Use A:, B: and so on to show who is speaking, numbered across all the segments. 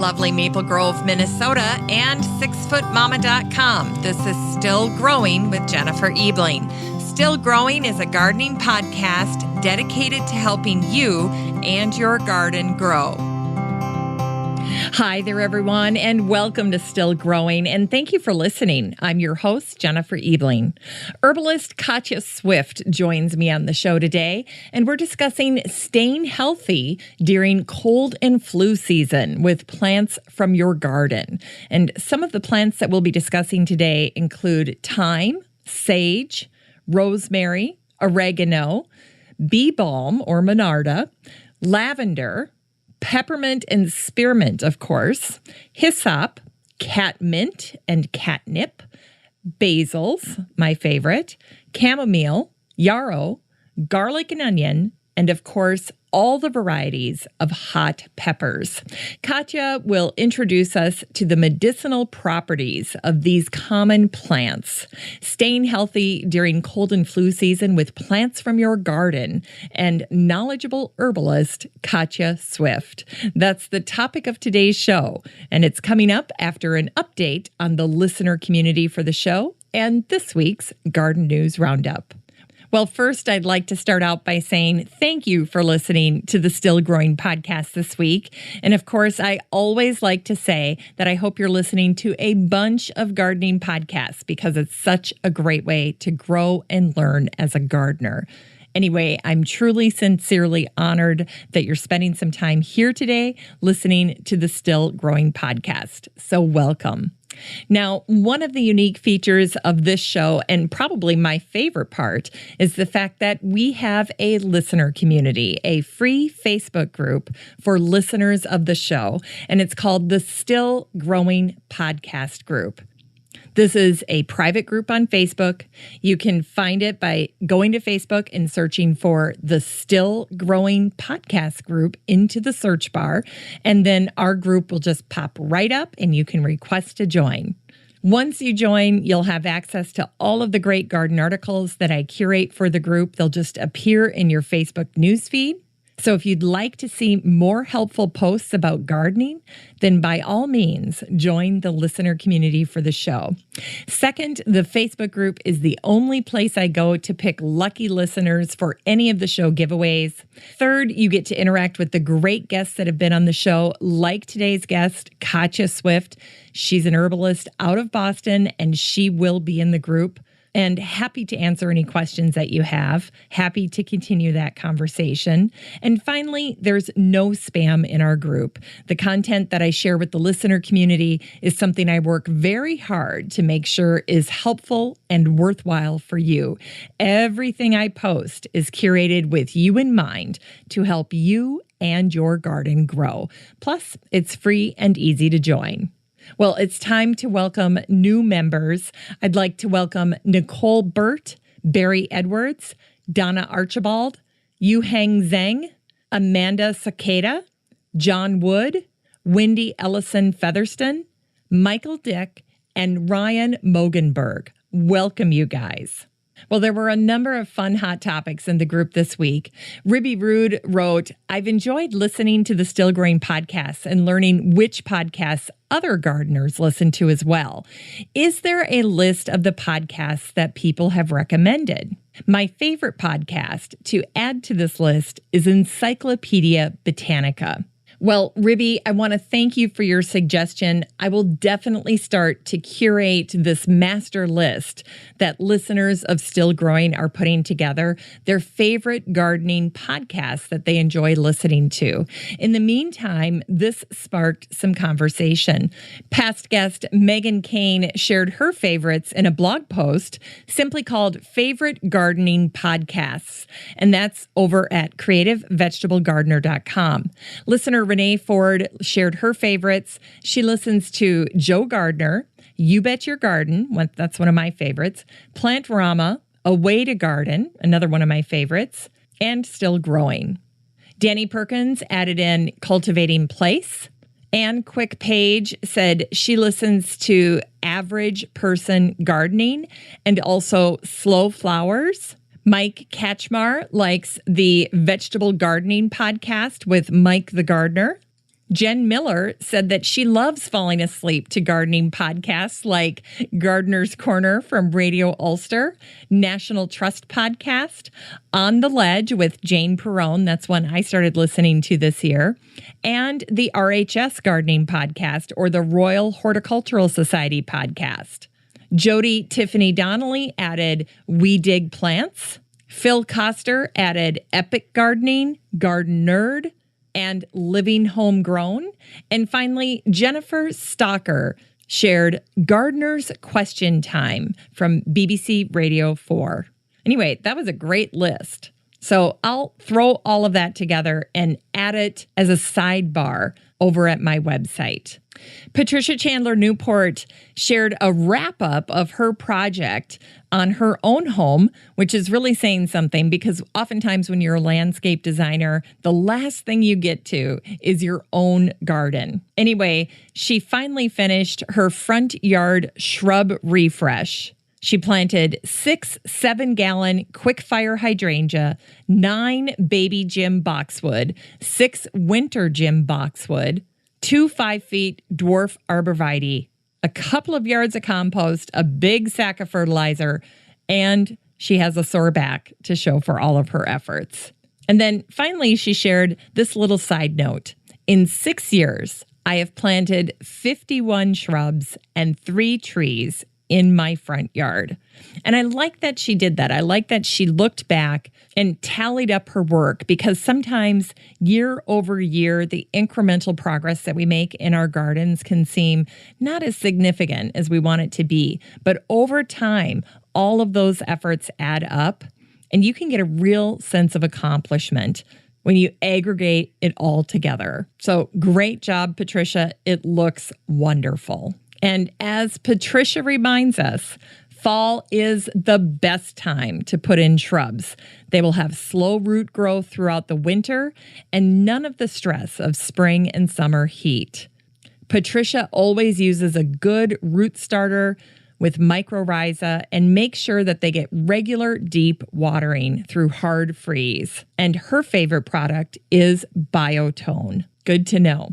A: lovely Maple Grove, Minnesota, and 6footmama.com. This is Still Growing with Jennifer Ebling. Still Growing is a gardening podcast dedicated to helping you and your garden grow. Hi there, everyone, and welcome to Still Growing, and thank you for listening. I'm your host, Jennifer Ebling. Herbalist Katja Swift joins me on the show today, and we're discussing staying healthy during cold and flu season with plants from your garden. And some of the plants that we'll be discussing today include thyme, sage, rosemary, oregano, bee balm or monarda, lavender, peppermint and spearmint, of course, hyssop, catmint and catnip, basils, my favorite, chamomile, yarrow, garlic and onion, and of course, all the varieties of hot peppers. Katja will introduce us to the medicinal properties of these common plants. Staying healthy during cold and flu season with plants from your garden and knowledgeable herbalist Katja Swift. That's the topic of today's show, and it's coming up after an update on the listener community for the show and this week's Garden News Roundup. Well, first, I'd like to start out by saying thank you for listening to the Still Growing podcast this week. And of course, I always like to say that I hope you're listening to a bunch of gardening podcasts because it's such a great way to grow and learn as a gardener. Anyway, I'm truly, sincerely honored that you're spending some time here today listening to the Still Growing podcast. So welcome. Now, one of the unique features of this show, and probably my favorite part, is the fact that we have a listener community, a free Facebook group for listeners of the show, and it's called the Still Growing Podcast Group. This is a private group on Facebook. You can find it by going to Facebook and searching for the Still Growing Podcast Group into the search bar, and then our group will just pop right up and you can request to join. Once you join, you'll have access to all of the great garden articles that I curate for the group. They'll just appear in your Facebook newsfeed. So if you'd like to see more helpful posts about gardening, then by all means, join the listener community for the show. Second, the Facebook group is the only place I go to pick lucky listeners for any of the show giveaways. Third, you get to interact with the great guests that have been on the show, like today's guest, Katja Swift. She's an herbalist out of Boston, and she will be in the group. And happy to answer any questions that you have. Happy to continue that conversation. And finally, there's no spam in our group. The content that I share with the listener community is something I work very hard to make sure is helpful and worthwhile for you. Everything I post is curated with you in mind to help you and your garden grow. Plus, it's free and easy to join. Well, it's time to welcome new members. I'd like to welcome Nicole Burt, Barry Edwards, Donna Archibald, Yuheng Zhang, Amanda Sakeda, John Wood, Wendy Ellison Featherston, Michael Dick, and Ryan Mogenberg. Welcome, you guys. Well, there were a number of fun hot topics in the group this week. Ribby Rude wrote, I've enjoyed listening to the Still Growing podcasts and learning which podcasts other gardeners listen to as well. Is there a list of the podcasts that people have recommended? My favorite podcast to add to this list is Encyclopedia Botanica. Well, Ribby, I want to thank you for your suggestion. I will definitely start to curate this master list that listeners of Still Growing are putting together, their favorite gardening podcasts that they enjoy listening to. In the meantime, this sparked some conversation. Past guest Megan Kane shared her favorites in a blog post simply called Favorite Gardening Podcasts, and that's over at creativevegetablegardener.com. Listener Renee Ford shared her favorites. She listens to Joe Gardner, You Bet Your Garden, that's one of my favorites, Plantrama, A Way to Garden, another one of my favorites, and Still Growing. Danny Perkins added in Cultivating Place. Ann Quick Page said she listens to Average Person Gardening and also Slow Flowers. Mike Katchmar likes the Vegetable Gardening podcast with Mike the Gardener. Jen Miller said that she loves falling asleep to gardening podcasts like Gardener's Corner from Radio Ulster, National Trust Podcast, On the Ledge with Jane Perrone. That's one I started listening to this year. And the RHS Gardening Podcast or the Royal Horticultural Society Podcast. Jody Tiffany Donnelly added We Dig Plants. Phil Coster added Epic Gardening, Garden Nerd, and Living Homegrown. And finally, Jennifer Stalker shared Gardener's Question Time from BBC Radio 4. Anyway, that was a great list. So I'll throw all of that together and add it as a sidebar over at my website. Patricia Chandler Newport shared a wrap-up of her project on her own home, which is really saying something because oftentimes when you're a landscape designer, the last thing you get to is your own garden. Anyway, she finally finished her front yard shrub refresh. She planted 6 7-gallon quick-fire hydrangea, 9 baby Jim boxwood, 6 winter Jim boxwood, 2 5-feet dwarf arborvitae, a couple of yards of compost, a big sack of fertilizer, and she has a sore back to show for all of her efforts. And then finally, she shared this little side note. In 6 years, I have planted 51 shrubs and 3 trees in my front yard. And I like that she did that. I like that she looked back and tallied up her work because sometimes year over year, the incremental progress that we make in our gardens can seem not as significant as we want it to be. But over time, all of those efforts add up and you can get a real sense of accomplishment when you aggregate it all together. So great job, Patricia. It looks wonderful. And as Patricia reminds us, fall is the best time to put in shrubs. They will have slow root growth throughout the winter and none of the stress of spring and summer heat. Patricia always uses a good root starter with mycorrhiza and makes sure that they get regular deep watering through hard freeze. And her favorite product is Biotone. Good to know.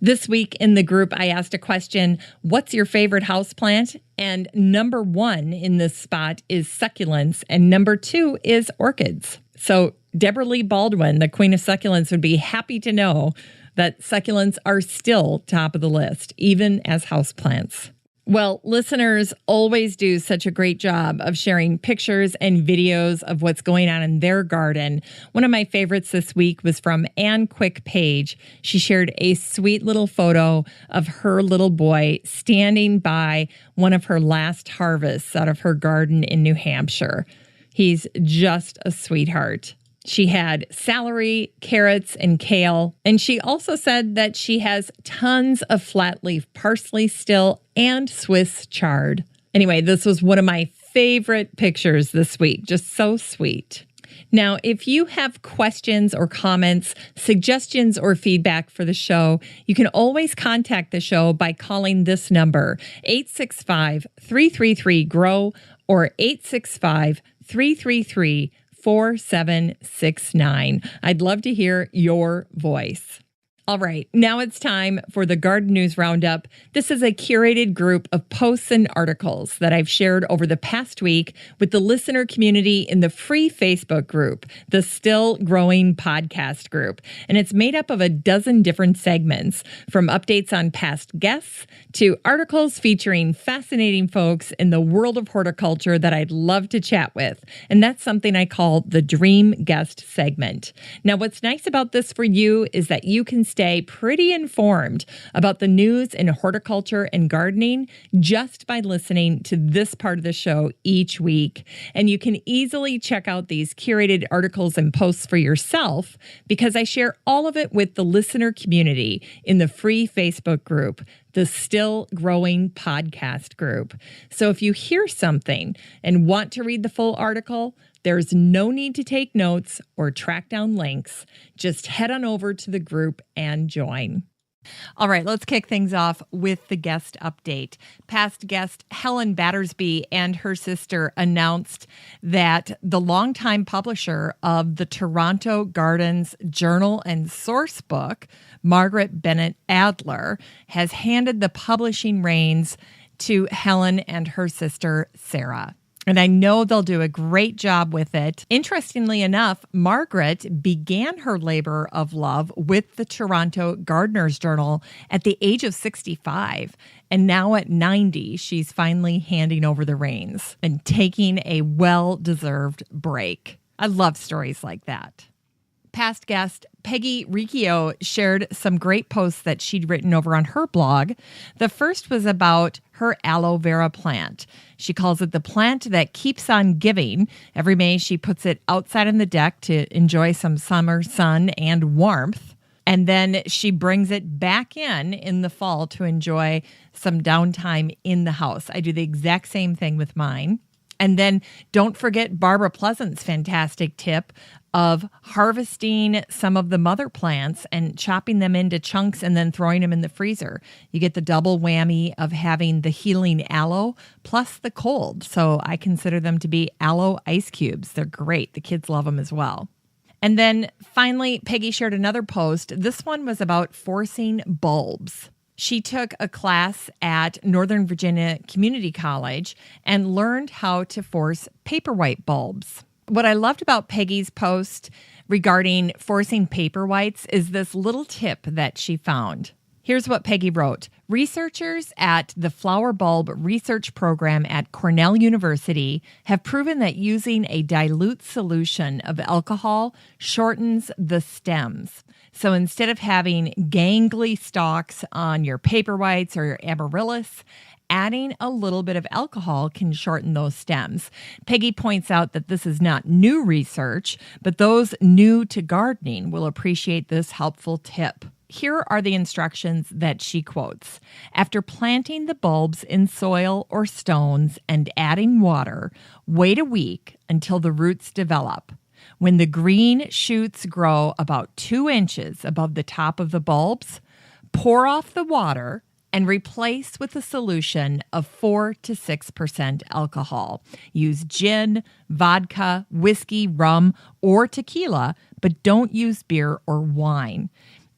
A: This week in the group, I asked a question, what's your favorite houseplant? And number 1 in this spot is succulents, and number 2 is orchids. So Deborah Lee Baldwin, the queen of succulents, would be happy to know that succulents are still top of the list, even as houseplants. Well, listeners always do such a great job of sharing pictures and videos of what's going on in their garden. One of my favorites this week was from Ann Quick Page. She shared a sweet little photo of her little boy standing by one of her last harvests out of her garden in New Hampshire. He's just a sweetheart. She had celery, carrots, and kale. And she also said that she has tons of flat leaf parsley still and Swiss chard. Anyway, this was one of my favorite pictures this week. Just so sweet. Now, if you have questions or comments, suggestions or feedback for the show, you can always contact the show by calling this number, 865-333-GROW or 865-333-4769. I'd love to hear your voice. All right, now it's time for the Garden News Roundup. This is a curated group of posts and articles that I've shared over the past week with the listener community in the free Facebook group, the Still Growing Podcast group. And it's made up of a dozen different segments, from updates on past guests to articles featuring fascinating folks in the world of horticulture that I'd love to chat with. And that's something I call the Dream Guest segment. Now, what's nice about this for you is that you can stay pretty informed about the news in horticulture and gardening just by listening to this part of the show each week. And you can easily check out these curated articles and posts for yourself because I share all of it with the listener community in the free Facebook group, the Still Growing Podcast group. So if you hear something and want to read the full article, there's no need to take notes or track down links. Just head on over to the group and join. All right, let's kick things off with the guest update. Past guest Helen Battersby and her sister announced that the longtime publisher of the Toronto Gardens Journal and Source Book, Margaret Bennett Adler, has handed the publishing reins to Helen and her sister, Sarah. And I know they'll do a great job with it. Interestingly enough, Margaret began her labor of love with the Toronto Gardener's Journal at the age of 65. And now at 90, she's finally handing over the reins and taking a well-deserved break. I love stories like that. Past guest Peggy Riccio shared some great posts that she'd written over on her blog. The first was about her aloe vera plant. She calls it the plant that keeps on giving. Every May, she puts it outside on the deck to enjoy some summer sun and warmth. And then she brings it back in the fall to enjoy some downtime in the house. I do the exact same thing with mine. And then don't forget Barbara Pleasant's fantastic tip of harvesting some of the mother plants and chopping them into chunks and then throwing them in the freezer. You get the double whammy of having the healing aloe plus the cold. So I consider them to be aloe ice cubes. They're great. The kids love them as well. And then finally, Peggy shared another post. This one was about forcing bulbs. She took a class at Northern Virginia Community College and learned how to force paperwhite bulbs. What I loved about Peggy's post regarding forcing paper whites is this little tip that she found. Here's what Peggy wrote. Researchers at the Flower Bulb Research Program at Cornell University have proven that using a dilute solution of alcohol shortens the stems. So instead of having gangly stalks on your paper whites or your amaryllis, adding a little bit of alcohol can shorten those stems. Peggy points out that this is not new research, but those new to gardening will appreciate this helpful tip. Here are the instructions that she quotes. After planting the bulbs in soil or stones and adding water, wait a week until the roots develop. When the green shoots grow about 2 inches above the top of the bulbs, pour off the water and replace with a solution of 4 to 6% alcohol. Use gin, vodka, whiskey, rum, or tequila, but don't use beer or wine.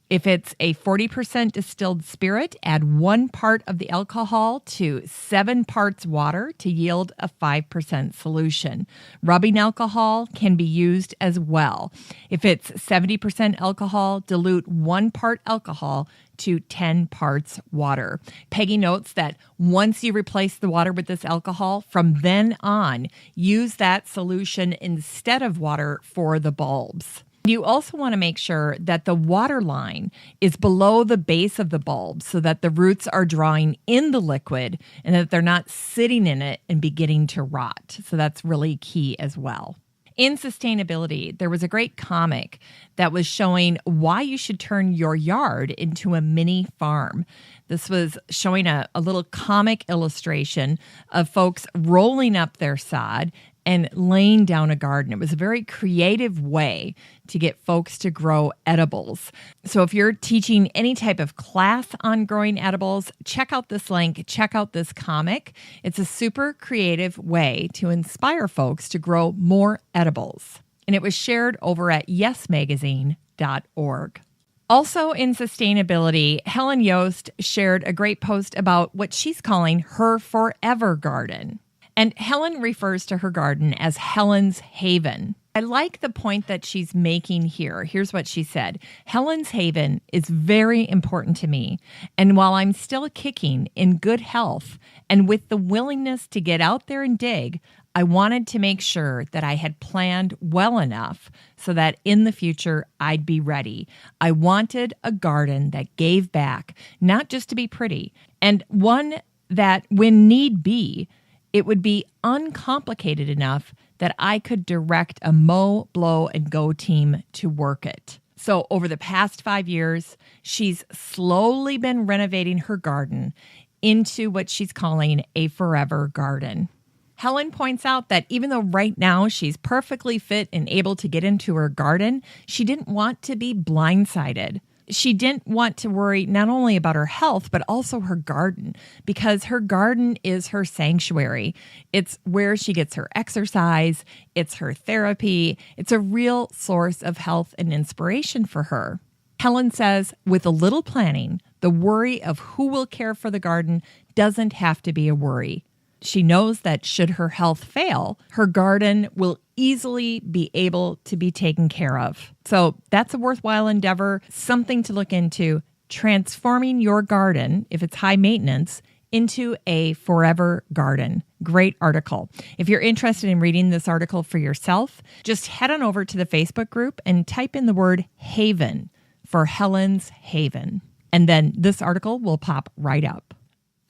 A: If it's a 40% distilled spirit, add 1 part of the alcohol to 7 parts water to yield a 5% solution. Rubbing alcohol can be used as well. If it's 70% alcohol, dilute 1 part alcohol to 10 parts water. Peggy notes that once you replace the water with this alcohol, from then on, use that solution instead of water for the bulbs. You also want to make sure that the water line is below the base of the bulb so that the roots are drawing in the liquid and that they're not sitting in it and beginning to rot. So that's really key as well. In sustainability, there was a great comic that was showing why you should turn your yard into a mini farm. This was showing a little comic illustration of folks rolling up their sod and laying down a garden. It was a very creative way to get folks to grow edibles. So if you're teaching any type of class on growing edibles, check out this link, check out this comic. It's a super creative way to inspire folks to grow more edibles. And it was shared over at yesmagazine.org. Also in sustainability, Helen Yost shared a great post about what she's calling her forever garden. And Helen refers to her garden as Helen's Haven. I like the point that she's making here. Here's what she said. Helen's Haven is very important to me. And while I'm still kicking in good health and with the willingness to get out there and dig, I wanted to make sure that I had planned well enough so that in the future I'd be ready. I wanted a garden that gave back, not just to be pretty, and one that, when need be, it would be uncomplicated enough that I could direct a mow, blow, and go team to work it. So over the past 5 years, she's slowly been renovating her garden into what she's calling a forever garden. Helen points out that even though right now she's perfectly fit and able to get into her garden, she didn't want to be blindsided. She didn't want to worry not only about her health, but also her garden, because her garden is her sanctuary. It's where she gets her exercise. It's her therapy. It's a real source of health and inspiration for her. Helen says, with a little planning, the worry of who will care for the garden doesn't have to be a worry. She knows that should her health fail, her garden will easily be able to be taken care of. So that's a worthwhile endeavor, something to look into, transforming your garden, if it's high maintenance, into a forever garden. Great article. If you're interested in reading this article for yourself, just head on over to the Facebook group and type in the word Haven for Helen's Haven. And then this article will pop right up.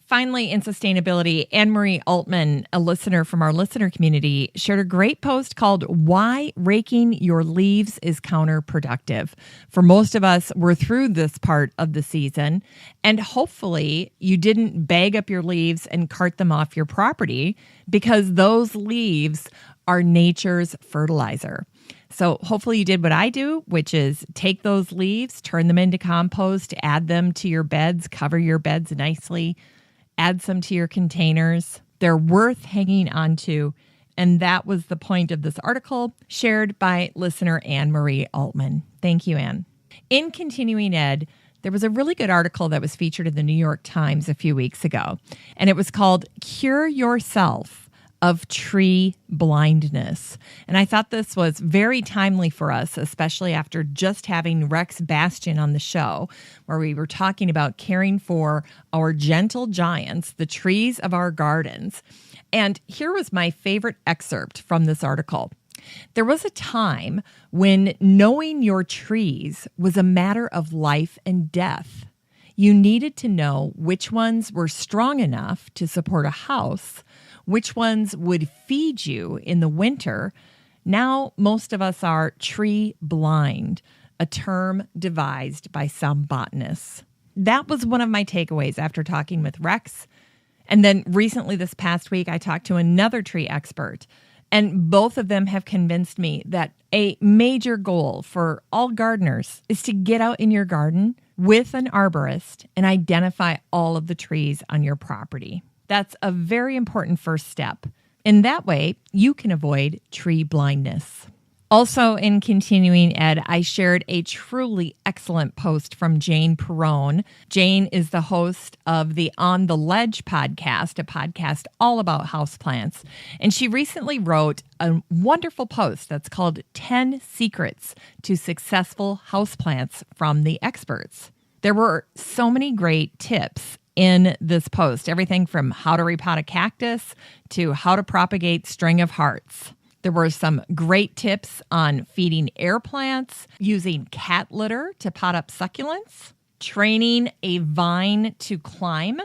A: Finally, in sustainability, Anne-Marie Altman, a listener from our listener community, shared a great post called Why Raking Your Leaves is Counterproductive. For most of us, we're through this part of the season, and hopefully you didn't bag up your leaves and cart them off your property, because those leaves are nature's fertilizer. So hopefully you did what I do, which is take those leaves, turn them into compost, add them to your beds, cover your beds nicely, add some to your containers. They're worth hanging on to. And that was the point of this article shared by listener Anne-Marie Altman. Thank you, Anne. In Continuing Ed, there was a really good article that was featured in the New York Times a few weeks ago, and it was called Cure Yourself of Tree Blindness. And I thought this was very timely for us, especially after just having Rex Bastian on the show, where we were talking about caring for our gentle giants, the trees of our gardens. And here was my favorite excerpt from this article. There was a time when knowing your trees was a matter of life and death. You needed to know which ones were strong enough to support a house, which ones would feed you in the winter. Now, most of us are tree blind, a term devised by some botanists. That was one of my takeaways after talking with Rex. And then recently this past week, I talked to another tree expert, and both of them have convinced me that a major goal for all gardeners is to get out in your garden with an arborist and identify all of the trees on your property. That's a very important first step. In that way, you can avoid tree blindness. Also, in Continuing Ed, I shared a truly excellent post from Jane Perrone. Jane is the host of the On the Ledge podcast, a podcast all about houseplants. And she recently wrote a wonderful post that's called 10 Secrets to Successful Houseplants from the Experts. There were so many great tips in this post, everything from how to repot a cactus to how to propagate string of hearts. There were some great tips on feeding air plants, using cat litter to pot up succulents, training a vine to climb.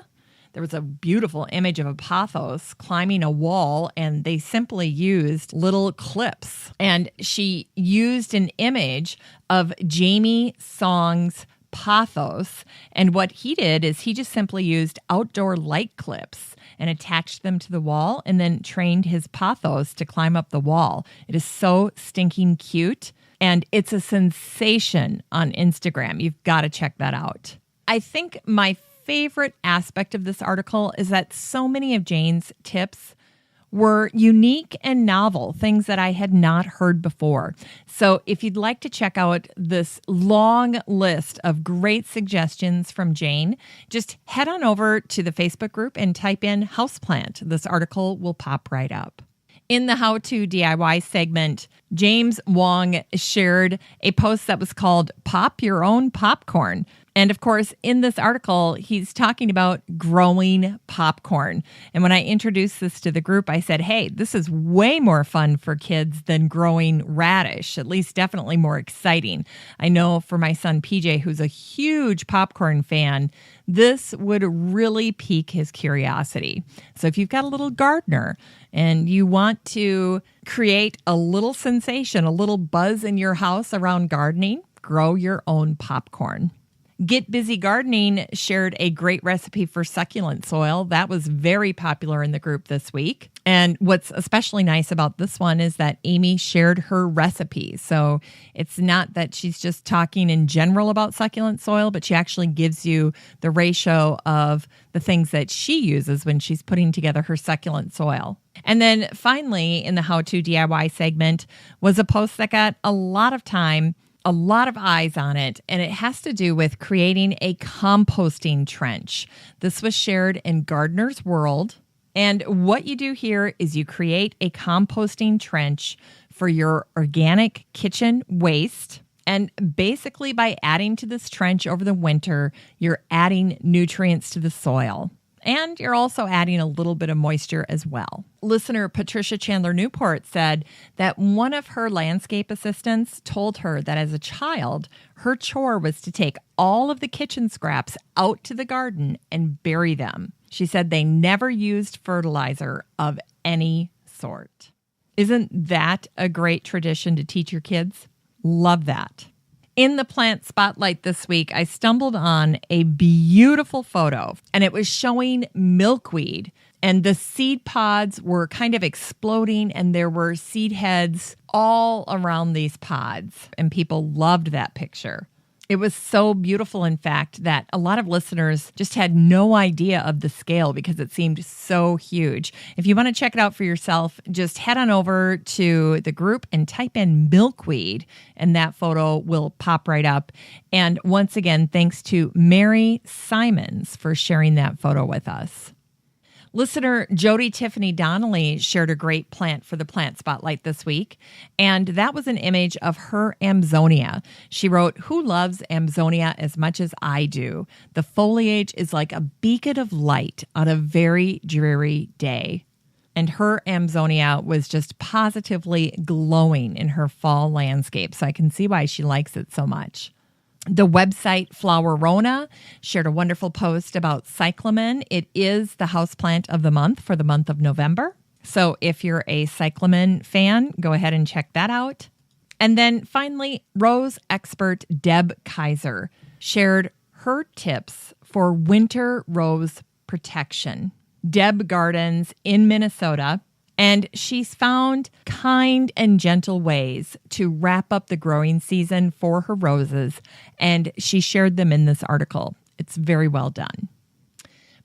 A: There was a beautiful image of a pothos climbing a wall, and they simply used little clips. And she used an image of Jamie Song's pothos, and what he did is he just simply used outdoor light clips and attached them to the wall and then trained his pothos to climb up the wall. It is so stinking cute, and it's a sensation on Instagram. You've got to check that out. I think my favorite aspect of this article is that so many of Jane's tips were unique and novel, things that I had not heard before. So if you'd like to check out this long list of great suggestions from Jane, just head on over to the Facebook group and type in houseplant. This article will pop right up. In the How to DIY segment, James Wong shared a post that was called Pop Your Own Popcorn. And of course, in this article, he's talking about growing popcorn. And when I introduced this to the group, I said, hey, this is way more fun for kids than growing radish, at least definitely more exciting. I know for my son, PJ, who's a huge popcorn fan, this would really pique his curiosity. So if you've got a little gardener and you want to create a little sensation, a little buzz in your house around gardening, grow your own popcorn. Get Busy Gardening shared a great recipe for succulent soil. That was very popular in the group this week. And what's especially nice about this one is that Amy shared her recipe. So it's not that she's just talking in general about succulent soil, but she actually gives you the ratio of the things that she uses when she's putting together her succulent soil. And then finally, in the How to DIY segment, was a post that got a lot of time, a lot of eyes on it, and it has to do with creating a composting trench. This was shared in Gardener's World. And what you do here is you create a composting trench for your organic kitchen waste. And basically by adding to this trench over the winter, you're adding nutrients to the soil. And you're also adding a little bit of moisture as well. Listener Patricia Chandler Newport said that one of her landscape assistants told her that as a child, her chore was to take all of the kitchen scraps out to the garden and bury them. She said they never used fertilizer of any sort. Isn't that a great tradition to teach your kids? Love that. In the plant spotlight this week, I stumbled on a beautiful photo, and it was showing milkweed, and the seed pods were kind of exploding, and there were seed heads all around these pods, and people loved that picture. It was so beautiful, in fact, that a lot of listeners just had no idea of the scale because it seemed so huge. If you want to check it out for yourself, just head on over to the group and type in milkweed, and that photo will pop right up. And once again, thanks to Mary Simons for sharing that photo with us. Listener Jody Tiffany Donnelly shared a great plant for the plant spotlight this week, and that was an image of her Amsonia. She wrote, "Who loves Amsonia as much as I do? The foliage is like a beacon of light on a very dreary day." And her Amsonia was just positively glowing in her fall landscape, so I can see why she likes it so much. The website Flowerona shared a wonderful post about cyclamen. It is the houseplant of the month for the month of November. So if you're a cyclamen fan, go ahead and check that out. And then finally, rose expert Deb Kaiser shared her tips for winter rose protection. Deb gardens in Minnesota, and she's found kind and gentle ways to wrap up the growing season for her roses, and she shared them in this article. It's very well done.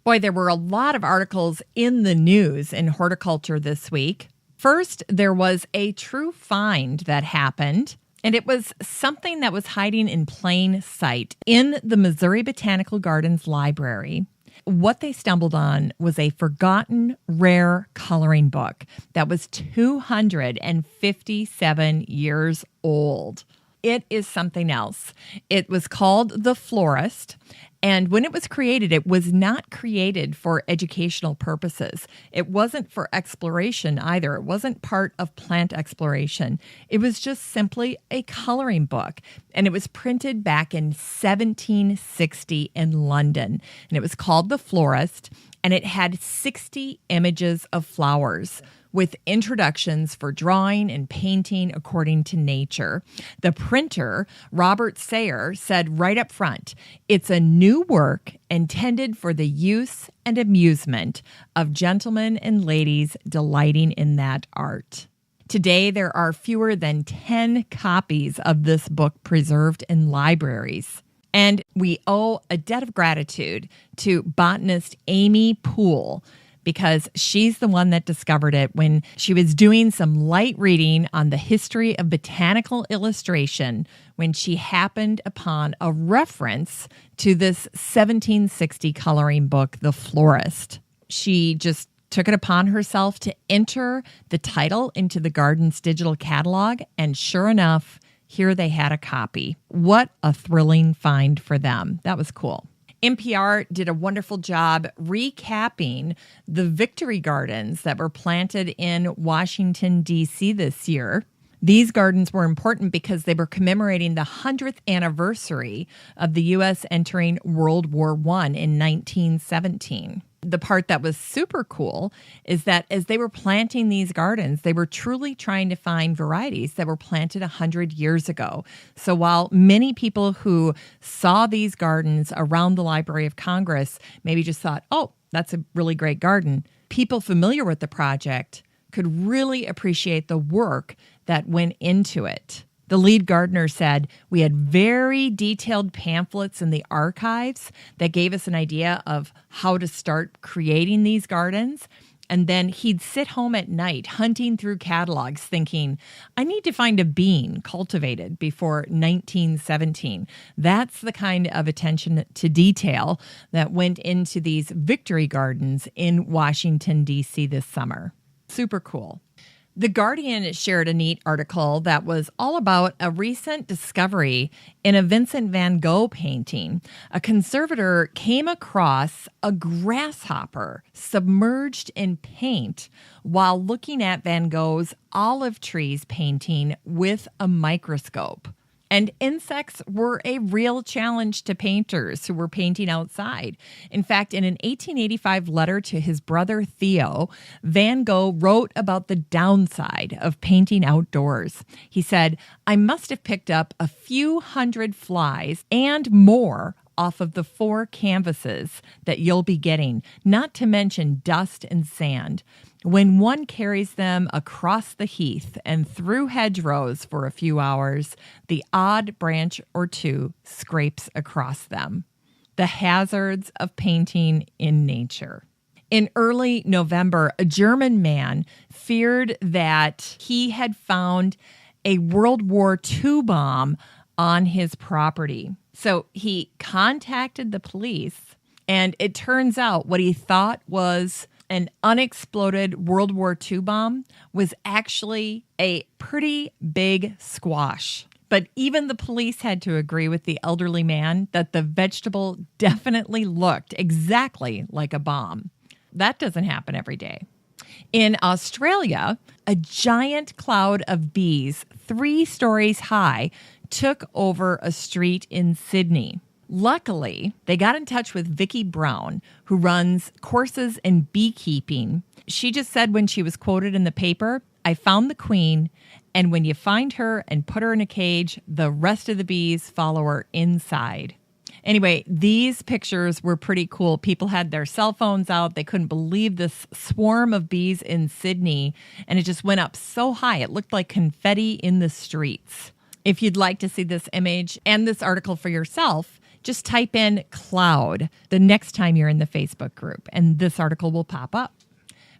A: Boy, there were a lot of articles in the news in horticulture this week. First, there was a true find that happened, and it was something that was hiding in plain sight in the Missouri Botanical Gardens Library. What they stumbled on was a forgotten rare coloring book that was 257 years old. It is something else. It was called The Florist, and when it was created, it was not created for educational purposes. It wasn't for exploration either. It wasn't part of plant exploration. It was just simply a coloring book, and it was printed back in 1760 in London, and it was called The Florist, and it had 60 images of flowers with introductions for drawing and painting according to nature. The printer, Robert Sayer, said right up front, "It's a new work intended for the use and amusement of gentlemen and ladies delighting in that art." Today, there are fewer than 10 copies of this book preserved in libraries. And we owe a debt of gratitude to botanist Amy Poole, because she's the one that discovered it when she was doing some light reading on the history of botanical illustration when she happened upon a reference to this 1760 coloring book, The Florist. She just took it upon herself to enter the title into the garden's digital catalog, and sure enough, here they had a copy. What a thrilling find for them. That was cool. NPR did a wonderful job recapping the victory gardens that were planted in Washington, D.C. this year. These gardens were important because they were commemorating the 100th anniversary of the U.S. entering World War I in 1917. The part that was super cool is that as they were planting these gardens, they were truly trying to find varieties that were planted 100 years ago. So while many people who saw these gardens around the Library of Congress maybe just thought, oh, that's a really great garden, people familiar with the project could really appreciate the work that went into it. The lead gardener said, we had very detailed pamphlets in the archives that gave us an idea of how to start creating these gardens. And then he'd sit home at night hunting through catalogs thinking, I need to find a bean cultivated before 1917. That's the kind of attention to detail that went into these victory gardens in Washington, D.C. this summer. Super cool. The Guardian shared a neat article that was all about a recent discovery in a Vincent van Gogh painting. A conservator came across a grasshopper submerged in paint while looking at Van Gogh's olive trees painting with a microscope. And insects were a real challenge to painters who were painting outside. In fact, in an 1885 letter to his brother Theo, Van Gogh wrote about the downside of painting outdoors. He said, I must have picked up a few hundred flies and more off of the 4 canvases that you'll be getting, not to mention dust and sand. When one carries them across the heath and through hedgerows for a few hours, the odd branch or two scrapes across them. The hazards of painting in nature. In early November, a German man feared that he had found a World War II bomb on his property. So he contacted the police, and it turns out what he thought was an unexploded World War II bomb was actually a pretty big squash. But even the police had to agree with the elderly man that the vegetable definitely looked exactly like a bomb. That doesn't happen every day. In Australia, a giant cloud of bees 3 stories high took over a street in Sydney. Luckily, they got in touch with Vicki Brown, who runs courses in beekeeping. She just said when she was quoted in the paper, I found the queen, and when you find her and put her in a cage, the rest of the bees follow her inside. Anyway, these pictures were pretty cool. People had their cell phones out. They couldn't believe this swarm of bees in Sydney, and it just went up so high. It looked like confetti in the streets. If you'd like to see this image and this article for yourself, just type in cloud the next time you're in the Facebook group, and this article will pop up.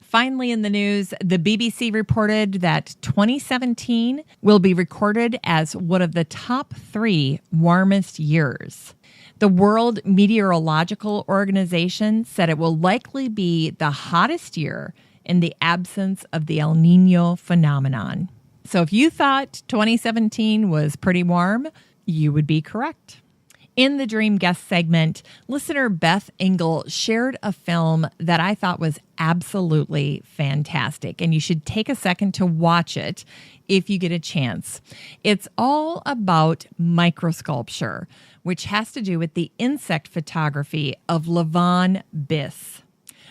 A: Finally, in the news, the BBC reported that 2017 will be recorded as one of the top 3 warmest years. The World Meteorological Organization said it will likely be the hottest year in the absence of the El Niño phenomenon. So if you thought 2017 was pretty warm, you would be correct. In the Dream Guest segment, listener Beth Engel shared a film that I thought was absolutely fantastic, and you should take a second to watch it if you get a chance. It's all about microsculpture, which has to do with the insect photography of Levon Biss.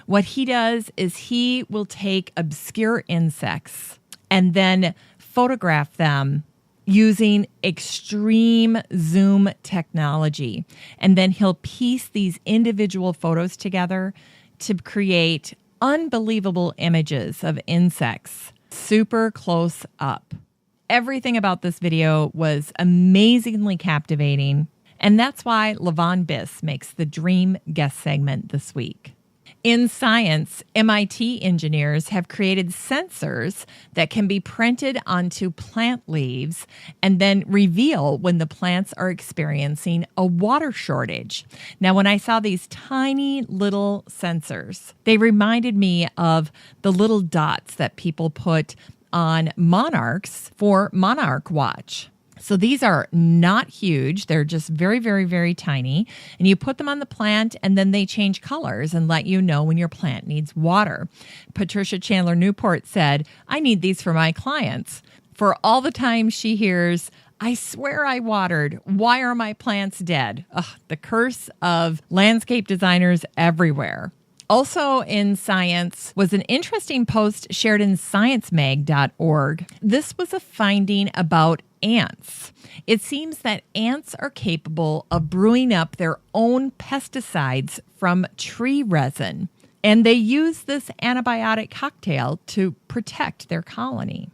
A: What he does is he will take obscure insects and then photograph them using extreme zoom technology. And then he'll piece these individual photos together to create unbelievable images of insects, super close up. Everything about this video was amazingly captivating, and that's why Levon Biss makes the Dream Guest segment this week. In science, MIT engineers have created sensors that can be printed onto plant leaves and then reveal when the plants are experiencing a water shortage. Now, when I saw these tiny little sensors, they reminded me of the little dots that people put on monarchs for Monarch Watch. So these are not huge. They're just very, very, very tiny. And you put them on the plant and then they change colors and let you know when your plant needs water. Patricia Chandler Newport said, I need these for my clients. for all the times she hears, "I swear I watered. Why are my plants dead?" Ugh, the curse of landscape designers everywhere. Also in science was an interesting post shared in sciencemag.org. This was a finding about ants. It seems that ants are capable of brewing up their own pesticides from tree resin, and they use this antibiotic cocktail to protect their colony.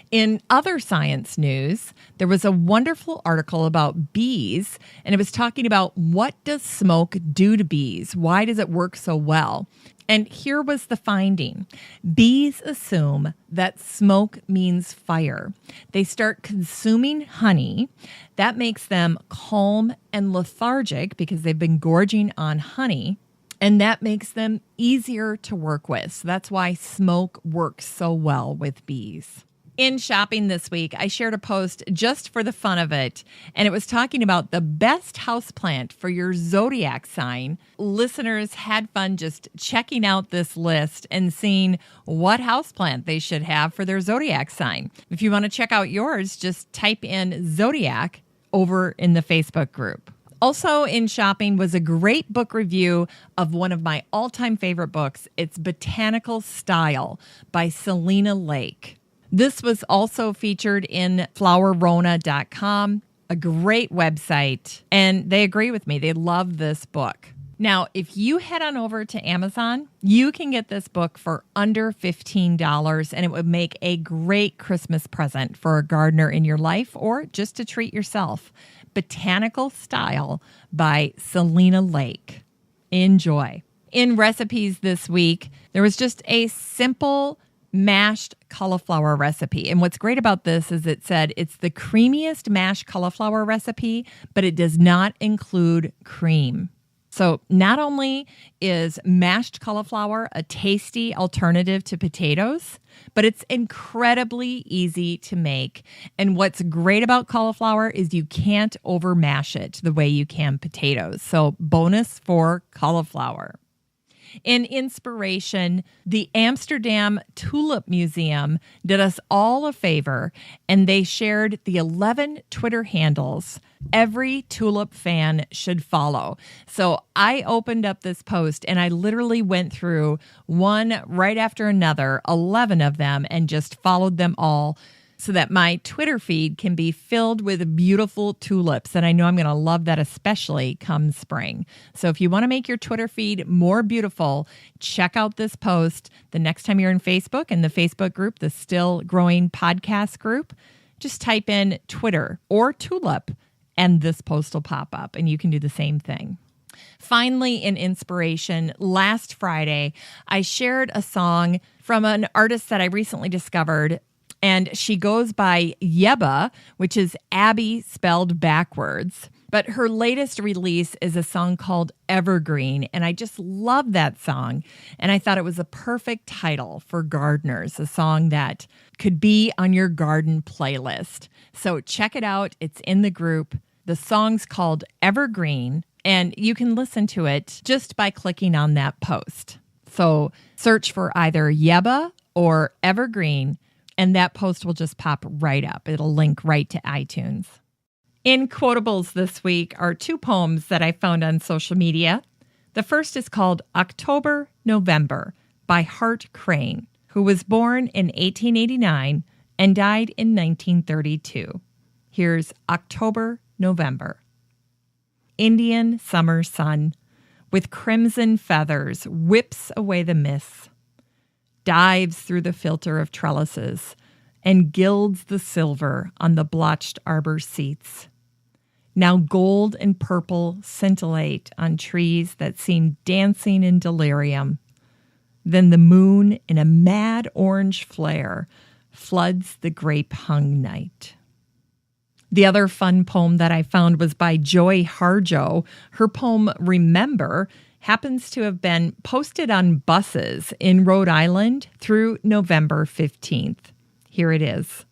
A: In other science news, there was a wonderful article about bees, and it was talking about what does smoke do to bees? Why does it work so well? And here was the finding. Bees assume that smoke means fire. They start consuming honey. That makes them calm and lethargic because they've been gorging on honey. And that makes them easier to work with. So that's why smoke works so well with bees. In shopping this week, I shared a post just for the fun of it, and it was talking about the best houseplant for your zodiac sign. Listeners had fun just checking out this list and seeing what houseplant they should have for their zodiac sign. If you want to check out yours, just type in zodiac over in the Facebook group. Also in shopping was a great book review of one of my all-time favorite books. It's Botanical Style by Selena Lake. This was also featured in flowerrona.com, a great website, and they agree with me. They love this book. Now, if you head on over to Amazon, you can get this book for under $15, and it would make a great Christmas present for a gardener in your life or just to treat yourself. Botanical Style by Selena Lake. Enjoy. In recipes this week, there was just a simple mashed cauliflower recipe. And what's great about this is it said it's the creamiest mashed cauliflower recipe, but it does not include cream. So not only is mashed cauliflower a tasty alternative to potatoes, but it's incredibly easy to make. And what's great about cauliflower is you can't over mash it the way you can potatoes. So bonus for cauliflower. In inspiration, the Amsterdam Tulip Museum did us all a favor, and they shared the 11 Twitter handles every tulip fan should follow. So I opened up this post, and I literally went through one right after another, 11 of them, and just followed them all, so that my Twitter feed can be filled with beautiful tulips. And I know I'm going to love that, especially come spring. So if you want to make your Twitter feed more beautiful, check out this post. The next time you're in Facebook, in the Facebook group, the Still Growing Podcast group, just type in Twitter or tulip, and this post will pop up, and you can do the same thing. Finally, in inspiration, last Friday, I shared a song from an artist that I recently discovered. And she goes by Yeba, which is Abby spelled backwards. But her latest release is a song called Evergreen. And I just love that song. And I thought it was a perfect title for gardeners, a song that could be on your garden playlist. So check it out. It's in the group. The song's called Evergreen, and you can listen to it just by clicking on that post. So search for either Yeba or Evergreen, and that post will just pop right up. It'll link right to iTunes. In quotables this week are two poems that I found on social media. The first is called October, November by Hart Crane, who was born in 1889 and died in 1932. Here's October, November. Indian summer sun with crimson feathers whips away the mists, dives through the filter of trellises, and gilds the silver on the blotched arbor seats. Now gold and purple scintillate on trees that seem dancing in delirium. Then the moon, in a mad orange flare, floods the grape-hung night. The other fun poem that I found was by Joy Harjo. Her poem, Remember, happens to have been posted on buses in Rhode Island through November 15th. Here it is.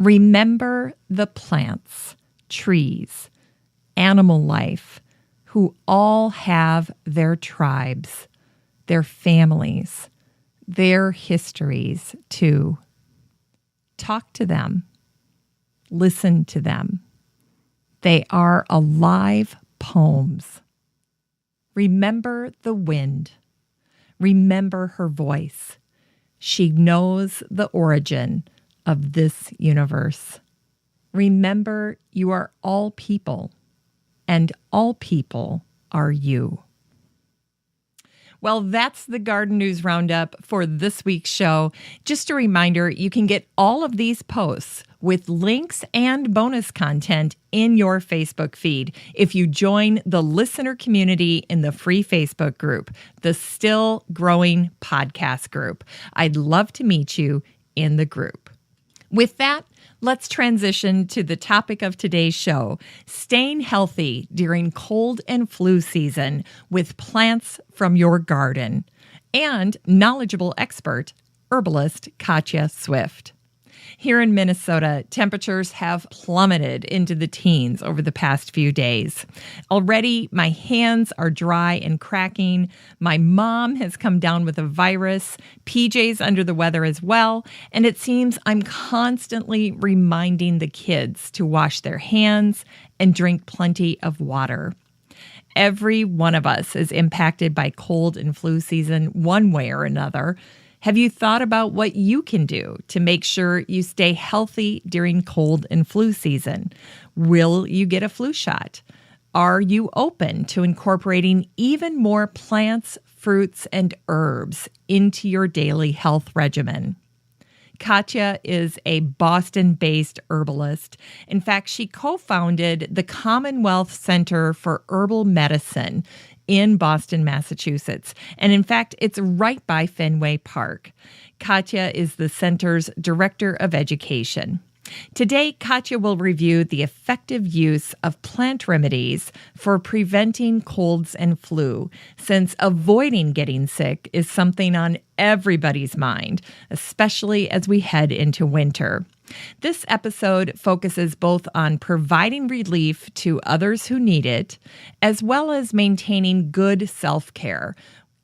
A: Remember the plants, trees, animal life, who all have their tribes, their families, their histories too. Talk to them. Listen to them. They are alive poems. Remember the wind. Remember her voice. She knows the origin of this universe. Remember, you are all people, and all people are you. Well, that's the Garden News Roundup for this week's show. Just a reminder, you can get all of these posts with links and bonus content in your Facebook feed if you join the listener community in the free Facebook group, the Still Growing Podcast Group. I'd love to meet you in the group. With that, let's transition to the topic of today's show, staying healthy during cold and flu season with plants from your garden, and knowledgeable expert, herbalist Katja Swift. Here in Minnesota, temperatures have plummeted into the teens over the past few days. Already, my hands are dry and cracking. My mom has come down with a virus. PJ's under the weather as well. And it seems I'm constantly reminding the kids to wash their hands and drink plenty of water. Every one of us is impacted by cold and flu season one way or another. Have you thought about what you can do to make sure you stay healthy during cold and flu season? Will you get a flu shot? Are you open to incorporating even more plants, fruits, and herbs into your daily health regimen? Katja is a Boston-based herbalist. In fact, she co-founded the CommonWealth Center for Herbal Medicine in Boston, Massachusetts. And in fact, it's right by Fenway Park. Katja is the center's director of education. Today, Katja will review the effective use of plant remedies for preventing colds and flu, since avoiding getting sick is something on everybody's mind, especially as we head into winter. This episode focuses both on providing relief to others who need it, as well as maintaining good self-care,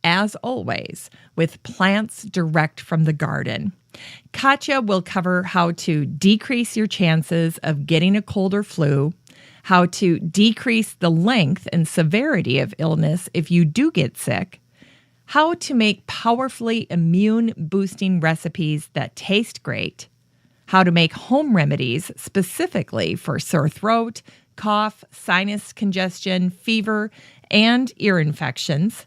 A: as always, with plants direct from the garden. Katja will cover how to decrease your chances of getting a cold or flu, how to decrease the length and severity of illness if you do get sick, how to make powerfully immune-boosting recipes that taste great, how to make home remedies specifically for sore throat, cough, sinus congestion, fever, and ear infections,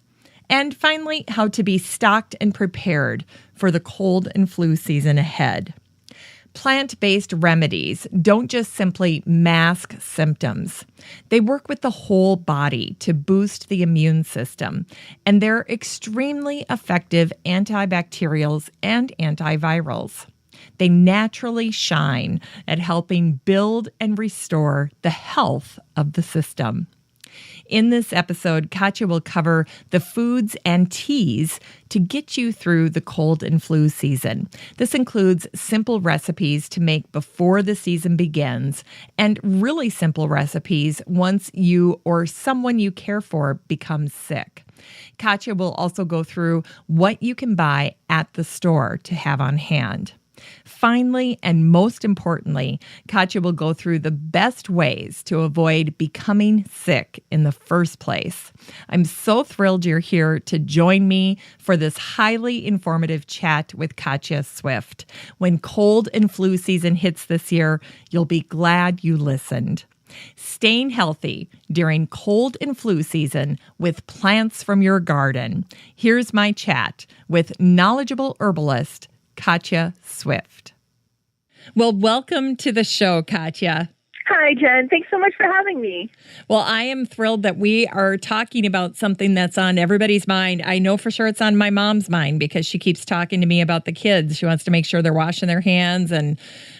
A: and finally, how to be stocked and prepared for the cold and flu season ahead. Plant-based remedies don't just simply mask symptoms. They work with the whole body to boost the immune system, and they're extremely effective antibacterials and antivirals. They naturally shine at helping build and restore the health of the system. In this episode, Katja will cover the foods and teas to get you through the cold and flu season. This includes simple recipes to make before the season begins and really simple recipes once you or someone you care for becomes sick. Katja will also go through what you can buy at the store to have on hand. Finally, and most importantly, Katja will go through the best ways to avoid becoming sick in the first place. I'm so thrilled you're here to join me for this highly informative chat with Katja Swift. When cold and flu season hits this year, you'll be glad you listened. Staying healthy during cold and flu season with plants from your garden. Here's my chat with knowledgeable herbalist Katja Swift. Well, welcome to the show, Katja.
B: Hi, Jen. Thanks so much for having me.
A: Well, I am thrilled that we are talking about something that's on everybody's mind. I know for sure it's on my mom's mind because she keeps talking to me about the kids. She wants to make sure they're washing their hands and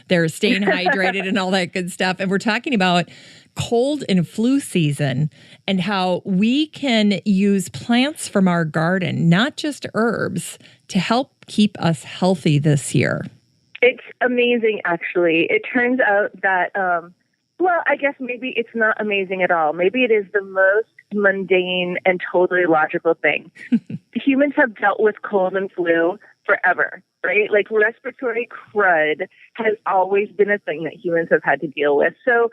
A: they're staying hydrated and all that good stuff. And we're talking about cold and flu season and how we can use plants from our garden, not just herbs, to help keep us healthy this year.
B: It's amazing, actually. It turns out that, well, I guess maybe it's not amazing at all. Maybe it is the most mundane and totally logical thing. Humans have dealt with cold and flu forever, right? Like respiratory crud has always been a thing that humans have had to deal with. So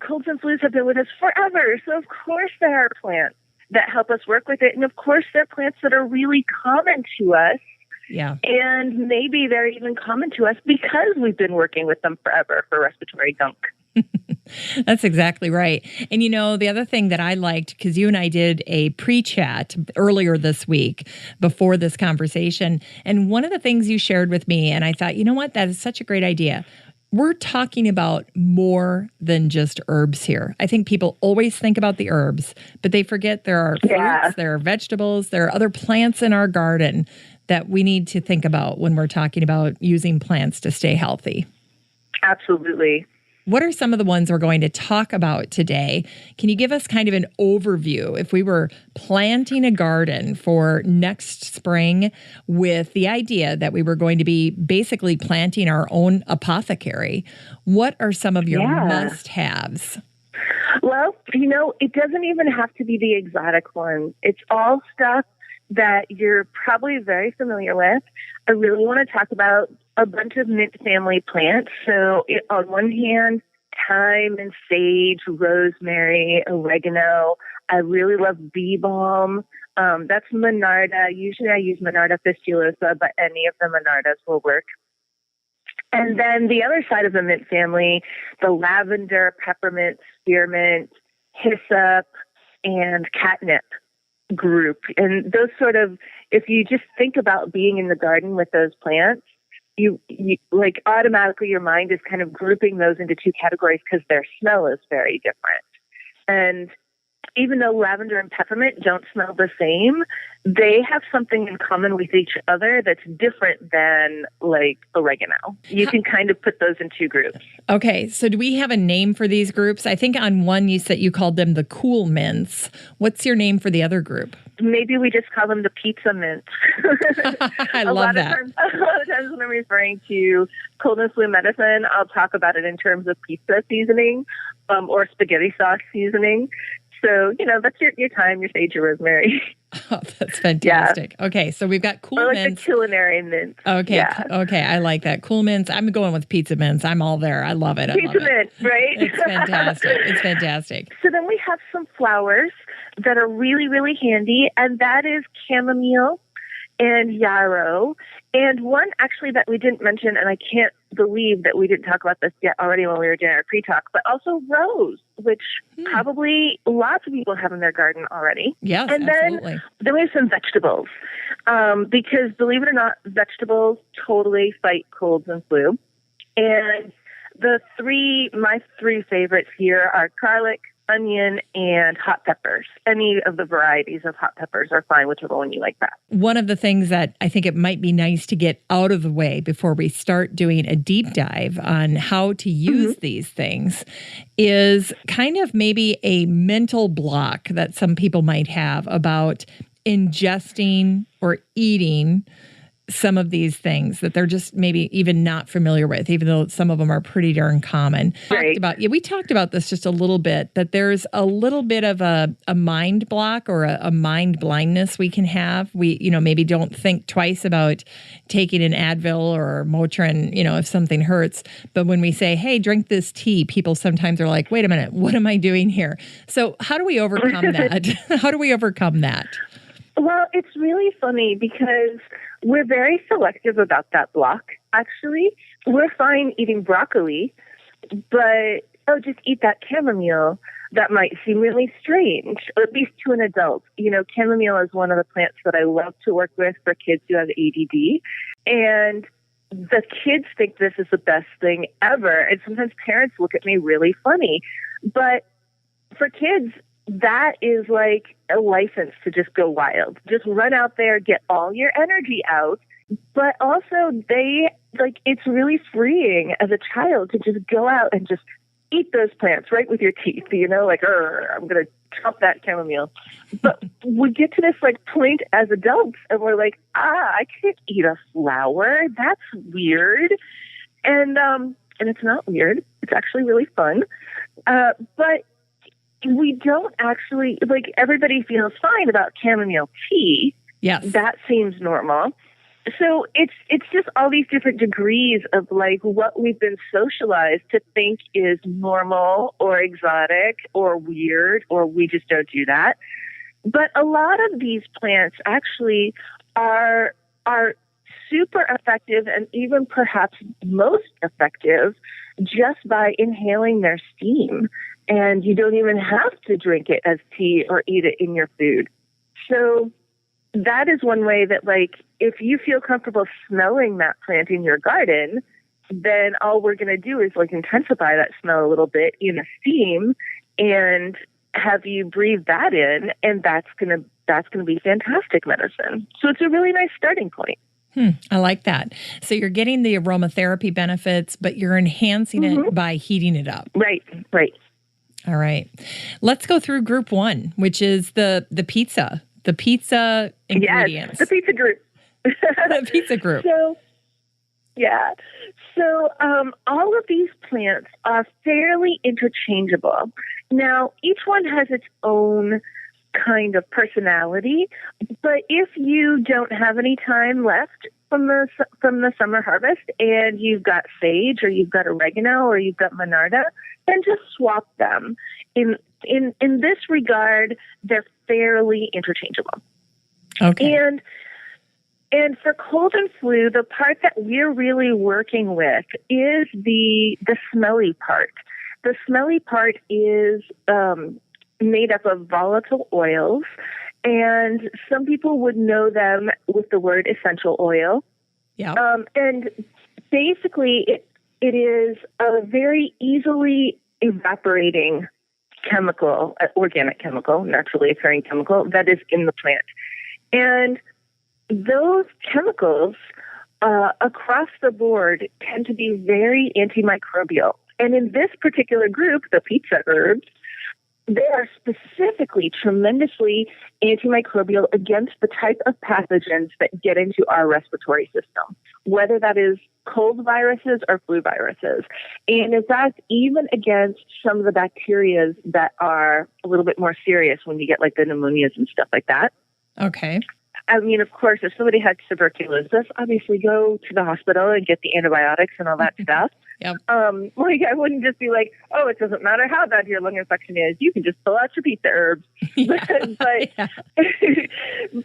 B: colds and flus have been with us forever. So of course there are plants that help us work with it. And of course there are plants that are really common to us.
A: Yeah.
B: And maybe they're even common to us because we've been working with them forever for respiratory gunk.
A: That's exactly right. And the other thing that I liked, because you and I did a pre-chat earlier this week before this conversation, and one of the things you shared with me, and I thought, you know what, that is such a great idea. We're talking about more than just herbs here. I think people always think about the herbs, but they forget there are fruits, there are vegetables, there are other plants in our garden that we need to think about when we're talking about using plants to stay healthy.
B: Absolutely.
A: What are some of the ones we're going to talk about today? Can you give us kind of an overview if we were planting a garden for next spring with the idea that we were going to be basically planting our own apothecary? What are some of your must-haves?
B: Well, it doesn't even have to be the exotic ones. It's all stuff that you're probably very familiar with. I really want to talk about a bunch of mint family plants. So on one hand, thyme and sage, rosemary, oregano. I really love bee balm. That's Monarda. Usually I use Monarda fistulosa, but any of the Monardas will work. And then the other side of the mint family, the lavender, peppermint, spearmint, hyssop, and catnip group. And those sort of, if you just think about being in the garden with those plants, you like automatically your mind is kind of grouping those into two categories because their smell is very different. And even though lavender and peppermint don't smell the same, they have something in common with each other that's different than like oregano. You can kind of put those in two groups.
A: Okay, so do we have a name for these groups? I think on one you said you called them the cool mints. What's your name for the other group?
B: Maybe we just call them the pizza mints.
A: I love that.
B: A lot of times when I'm referring to cold and flu medicine, I'll talk about it in terms of pizza seasoning or spaghetti sauce seasoning. So, that's your thyme, your sage, your rosemary.
A: Oh, that's fantastic. Yeah. Okay, so we've got cool mints.
B: The culinary mints.
A: Okay, okay, I like that. Cool mints. I'm going with pizza mints. I'm all there. I love it.
B: Pizza mint, right?
A: It's fantastic. It's fantastic.
B: So then we have some flowers that are really, really handy, and that is chamomile and yarrow. And one actually that we didn't mention, and I can't believe that we didn't talk about this yet already when we were doing our pre-talk, but also rose, which probably lots of people have in their garden already.
A: Yes,
B: and
A: absolutely.
B: Then we have some vegetables, because believe it or not, vegetables totally fight colds and flu. And my three favorites here are garlic, onion, and hot peppers. Any of the varieties of hot peppers are fine, whichever one you like that.
A: One of the things that I think it might be nice to get out of the way before we start doing a deep dive on how to use these things is kind of maybe a mental block that some people might have about ingesting or eating some of these things that they're just maybe even not familiar with, even though some of them are pretty darn common.
B: Right.
A: We talked about this just a little bit, that there's a little bit of a mind block or a mind blindness we can have. We, maybe don't think twice about taking an Advil or Motrin, if something hurts. But when we say, hey, drink this tea, people sometimes are like, wait a minute, what am I doing here? So how do we overcome that? How do we overcome that?
B: Well, it's really funny because we're very selective about that block, actually. We're fine eating broccoli, but, just eat that chamomile. That might seem really strange, at least to an adult. Chamomile is one of the plants that I love to work with for kids who have ADD. And the kids think this is the best thing ever. And sometimes parents look at me really funny. But for kids, that is like a license to just go wild. Just run out there, get all your energy out. But also it's really freeing as a child to just go out and just eat those plants right with your teeth, I'm going to chop that chamomile. But we get to this point as adults and we're like, I can't eat a flower. That's weird. And it's not weird. It's actually really fun. But we don't actually, everybody feels fine about chamomile tea.
A: Yes.
B: That seems normal. So it's just all these different degrees of like what we've been socialized to think is normal or exotic or weird, or we just don't do that. But a lot of these plants actually are super effective, and even perhaps most effective, just by inhaling their steam. And you don't even have to drink it as tea or eat it in your food. So that is one way that, like, if you feel comfortable smelling that plant in your garden, then all we're going to do is like intensify that smell a little bit in a steam and have you breathe that in, and that's going to be fantastic medicine. So it's a really nice starting point.
A: I like that. So you're getting the aromatherapy benefits, but you're enhancing it by heating it up.
B: Right.
A: All right. Let's go through group 1, which is the pizza ingredients.
B: Yes, the pizza group.
A: The pizza group.
B: So all of these plants are fairly interchangeable. Now, each one has its own kind of personality, but if you don't have any time left from the summer harvest and you've got sage or you've got oregano or you've got monarda, then just swap them. In this regard, they're fairly interchangeable.
A: Okay.
B: And for cold and flu, the part that we're really working with is the smelly part. The smelly part is made up of volatile oils, and some people would know them with the word essential oil.
A: Yeah.
B: And basically, it is a very easily evaporating chemical, organic chemical, naturally occurring chemical that is in the plant. And those chemicals across the board tend to be very antimicrobial. And in this particular group, the pizza herbs, they are specifically tremendously antimicrobial against the type of pathogens that get into our respiratory system, whether that is cold viruses or flu viruses. And in fact, even against some of the bacteria that are a little bit more serious when you get like the pneumonias and stuff like that.
A: Okay.
B: I mean, of course, if somebody had tuberculosis, obviously go to the hospital and get the antibiotics and all that stuff.
A: Yep.
B: Like, I wouldn't just be like, oh, it doesn't matter how bad your lung infection is. You can just pull out your pizza herbs.
A: Yeah.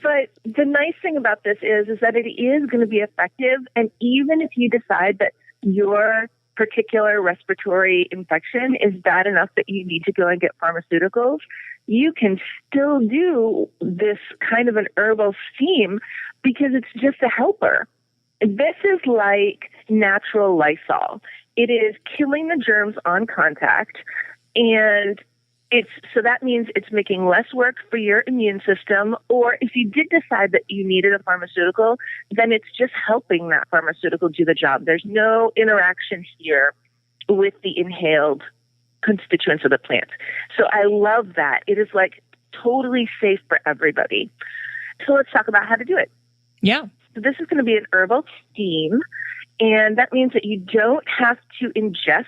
B: But the nice thing about this is that it is going to be effective. And even if you decide that your particular respiratory infection is bad enough that you need to go and get pharmaceuticals, you can still do this kind of an herbal steam because it's just a helper. This is like natural Lysol. It is killing the germs on contact, and so that means it's making less work for your immune system, or if you did decide that you needed a pharmaceutical, then it's just helping that pharmaceutical do the job. There's no interaction here with the inhaled constituents of the plant. So I love that. It is like totally safe for everybody. So let's talk about how to do it.
A: Yeah.
B: So this is going to be an herbal steam, and that means that you don't have to ingest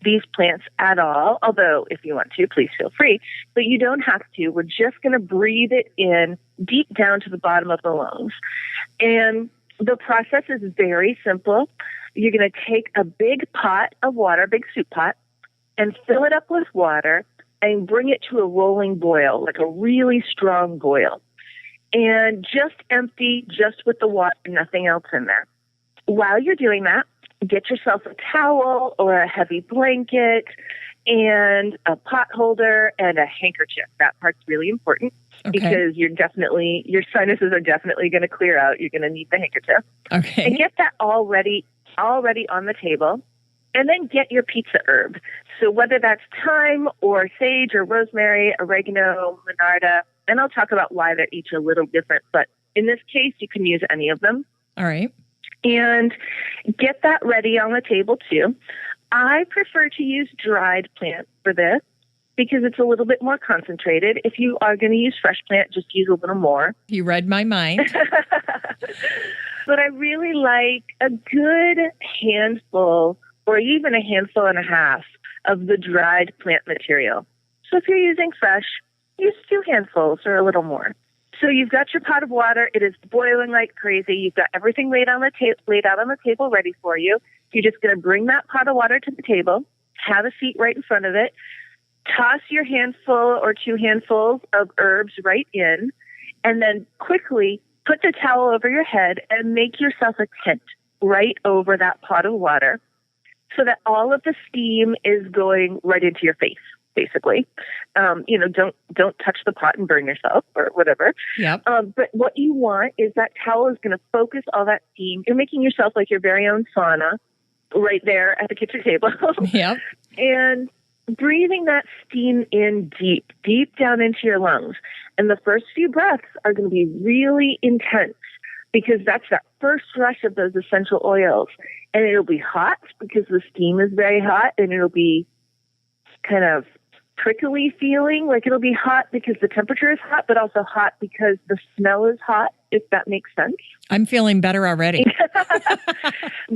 B: these plants at all, although if you want to, please feel free, but you don't have to. We're just going to breathe it in deep down to the bottom of the lungs. And the process is very simple. You're going to take a big pot of water, big soup pot, and fill it up with water and bring it to a rolling boil, like a really strong boil. And just empty, just with the water, nothing else in there. While you're doing that, get yourself a towel or a heavy blanket and a pot holder and a handkerchief. That part's really important because your sinuses are definitely going to clear out. You're going to need the handkerchief.
A: Okay.
B: And get that already on the table. And then get your pizza herb. So whether that's thyme or sage or rosemary, oregano, monarda, and I'll talk about why they're each a little different, but in this case, you can use any of them.
A: All right.
B: And get that ready on the table too. I prefer to use dried plant for this because it's a little bit more concentrated. If you are going to use fresh plant, just use a little more.
A: You read my mind.
B: But I really like a good handful or even a handful and a half of the dried plant material. So if you're using fresh, use 2 handfuls or a little more. So you've got your pot of water. It is boiling like crazy. You've got everything laid out on the table ready for you. You're just going to bring that pot of water to the table, have a seat right in front of it, toss your handful or 2 handfuls of herbs right in, and then quickly put the towel over your head and make yourself a tent right over that pot of water so that all of the steam is going right into your face, basically. Don't touch the pot and burn yourself or whatever.
A: Yep.
B: But what you want is that towel is going to focus all that steam. You're making yourself like your very own sauna right there at the kitchen table.
A: Yep.
B: And breathing that steam in deep down into your lungs. And the first few breaths are going to be really intense because that's that first rush of those essential oils. And it'll be hot because the steam is very hot, and it'll be kind of prickly feeling. Like it'll be hot because the temperature is hot, but also hot because the smell is hot, if that makes sense.
A: I'm feeling better already.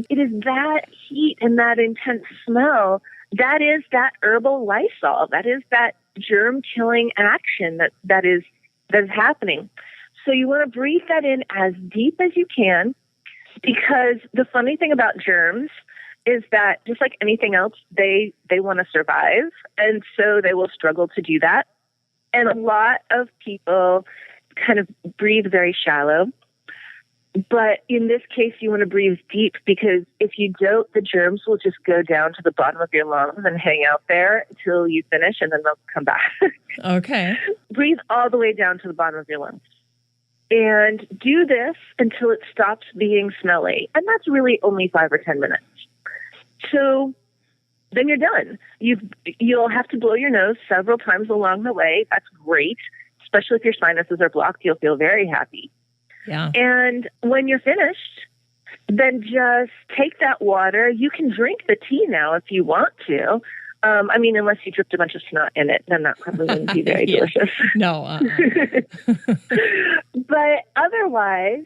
B: It is that heat and that intense smell. That is that herbal Lysol. That is that germ-killing action that is happening. So you want to breathe that in as deep as you can, because the funny thing about germs is that just like anything else, they want to survive, and so they will struggle to do that. And a lot of people kind of breathe very shallow. But in this case, you want to breathe deep, because if you don't, the germs will just go down to the bottom of your lungs and hang out there until you finish, and then they'll come back.
A: Okay.
B: Breathe all the way down to the bottom of your lungs. And do this until it stops being smelly. And that's really only 5 or 10 minutes. So then you're done. You'll have to blow your nose several times along the way. That's great. Especially if your sinuses are blocked, you'll feel very happy.
A: Yeah.
B: And when you're finished, then just take that water. You can drink the tea now if you want to. Unless you dripped a bunch of snot in it, then that probably wouldn't be very delicious.
A: No.
B: But otherwise,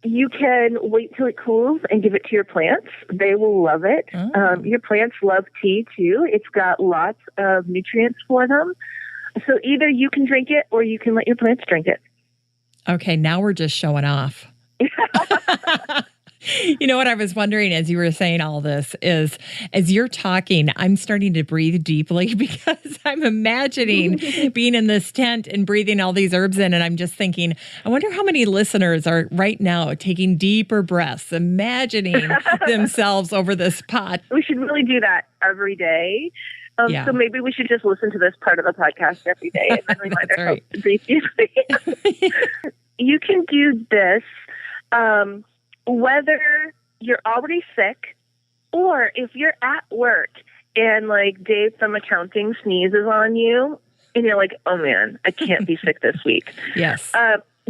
B: you can wait till it cools and give it to your plants. They will love it. Oh. Your plants love tea, too. It's got lots of nutrients for them. So either you can drink it or you can let your plants drink it.
A: Okay, now we're just showing off. You know what I was wondering as you were saying all this is, as you're talking, I'm starting to breathe deeply because I'm imagining being in this tent and breathing all these herbs in. And I'm just thinking, I wonder how many listeners are right now taking deeper breaths, imagining themselves over this pot.
B: We should really do that every day. So maybe we should just listen to this part of the podcast every day and then remind ourselves to breathe deeply. You can do this whether you're already sick or if you're at work and like Dave from accounting sneezes on you and you're like, oh man, I can't be sick this week.
A: Yes.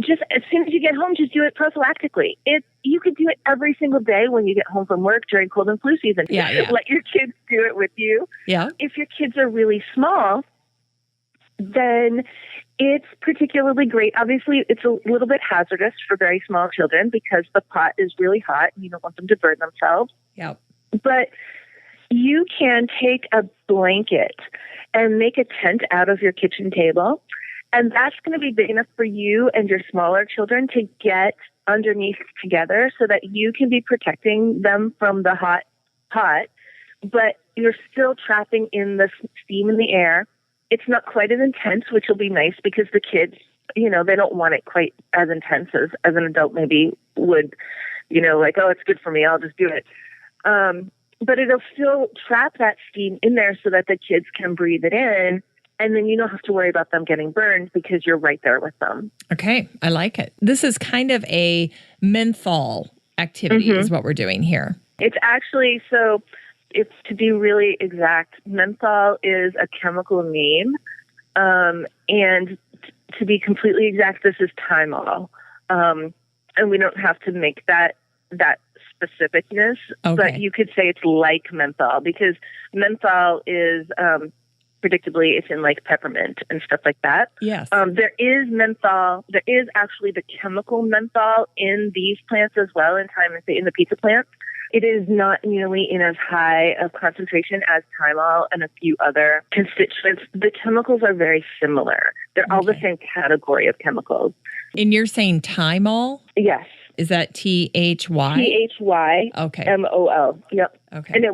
B: Just as soon as you get home, just do it prophylactically. You could do it every single day when you get home from work during cold and flu season.
A: Yeah.
B: Let your kids do it with you.
A: Yeah.
B: If your kids are really small, then it's particularly great. Obviously, it's a little bit hazardous for very small children because the pot is really hot and you don't want them to burn themselves.
A: Yep.
B: But you can take a blanket and make a tent out of your kitchen table. And that's going to be big enough for you and your smaller children to get underneath together so that you can be protecting them from the hot pot, but you're still trapping in the steam in the air. It's not quite as intense, which will be nice because the kids, they don't want it quite as intense as an adult maybe would, like, oh, it's good for me, I'll just do it. But it'll still trap that steam in there so that the kids can breathe it in. And then you don't have to worry about them getting burned because you're right there with them.
A: Okay, I like it. This is kind of a menthol activity is what we're doing here.
B: It's actually, so if to be really exact, menthol is a chemical name. And to be completely exact, this is Thymol. And we don't have to make that specificness, but you could say it's like menthol because menthol is... predictably, it's in like peppermint and stuff like that.
A: Yes.
B: There is menthol. There is actually the chemical menthol in these plants as well, in the pizza plants. It is not nearly in as high of concentration as Thymol and a few other constituents. The chemicals are very similar. They're all the same category of chemicals.
A: And you're saying thymol?
B: Yes.
A: Is that Thy?
B: Thymol.
A: Okay.
B: Yep.
A: Okay.
B: And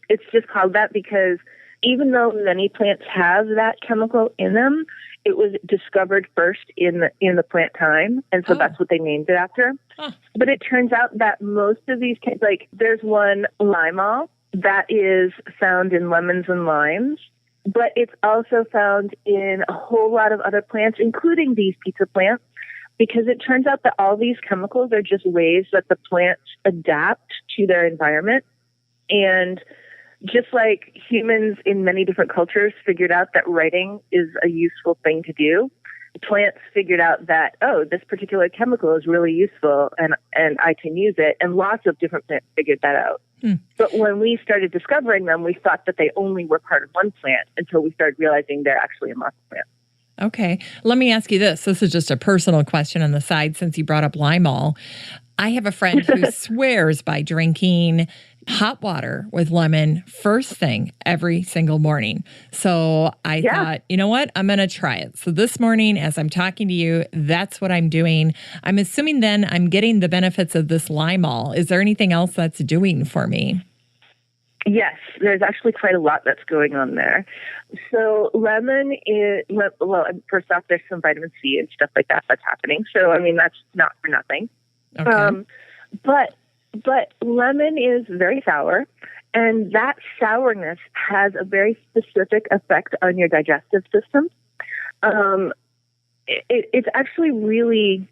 B: it's just called that because even though many plants have that chemical in them, it was discovered first in the plant thyme, and so that's what they named it after.
A: Huh.
B: But it turns out that most of these, like there's one limol that is found in lemons and limes, but it's also found in a whole lot of other plants, including these pizza plants, because it turns out that all these chemicals are just ways that the plants adapt to their environment. And just like humans in many different cultures figured out that writing is a useful thing to do, plants figured out that, this particular chemical is really useful and I can use it. And lots of different plants figured that out. But when we started discovering them, we thought that they only were part of one plant until we started realizing they're actually in lots of plants.
A: Okay. Let me ask you this. This is just a personal question on the side since you brought up limol. I have a friend who swears by drinking hot water with lemon first thing every single morning. So I thought, you know what? I'm going to try it. So this morning, as I'm talking to you, that's what I'm doing. I'm assuming then I'm getting the benefits of this limol. Is there anything else that's doing for me?
B: Yes, there's actually quite a lot that's going on there. So lemon is, well, first off, there's some vitamin C and stuff like that that's happening. So, I mean, that's not for nothing.
A: Okay.
B: But lemon is very sour, and that sourness has a very specific effect on your digestive system. It's actually really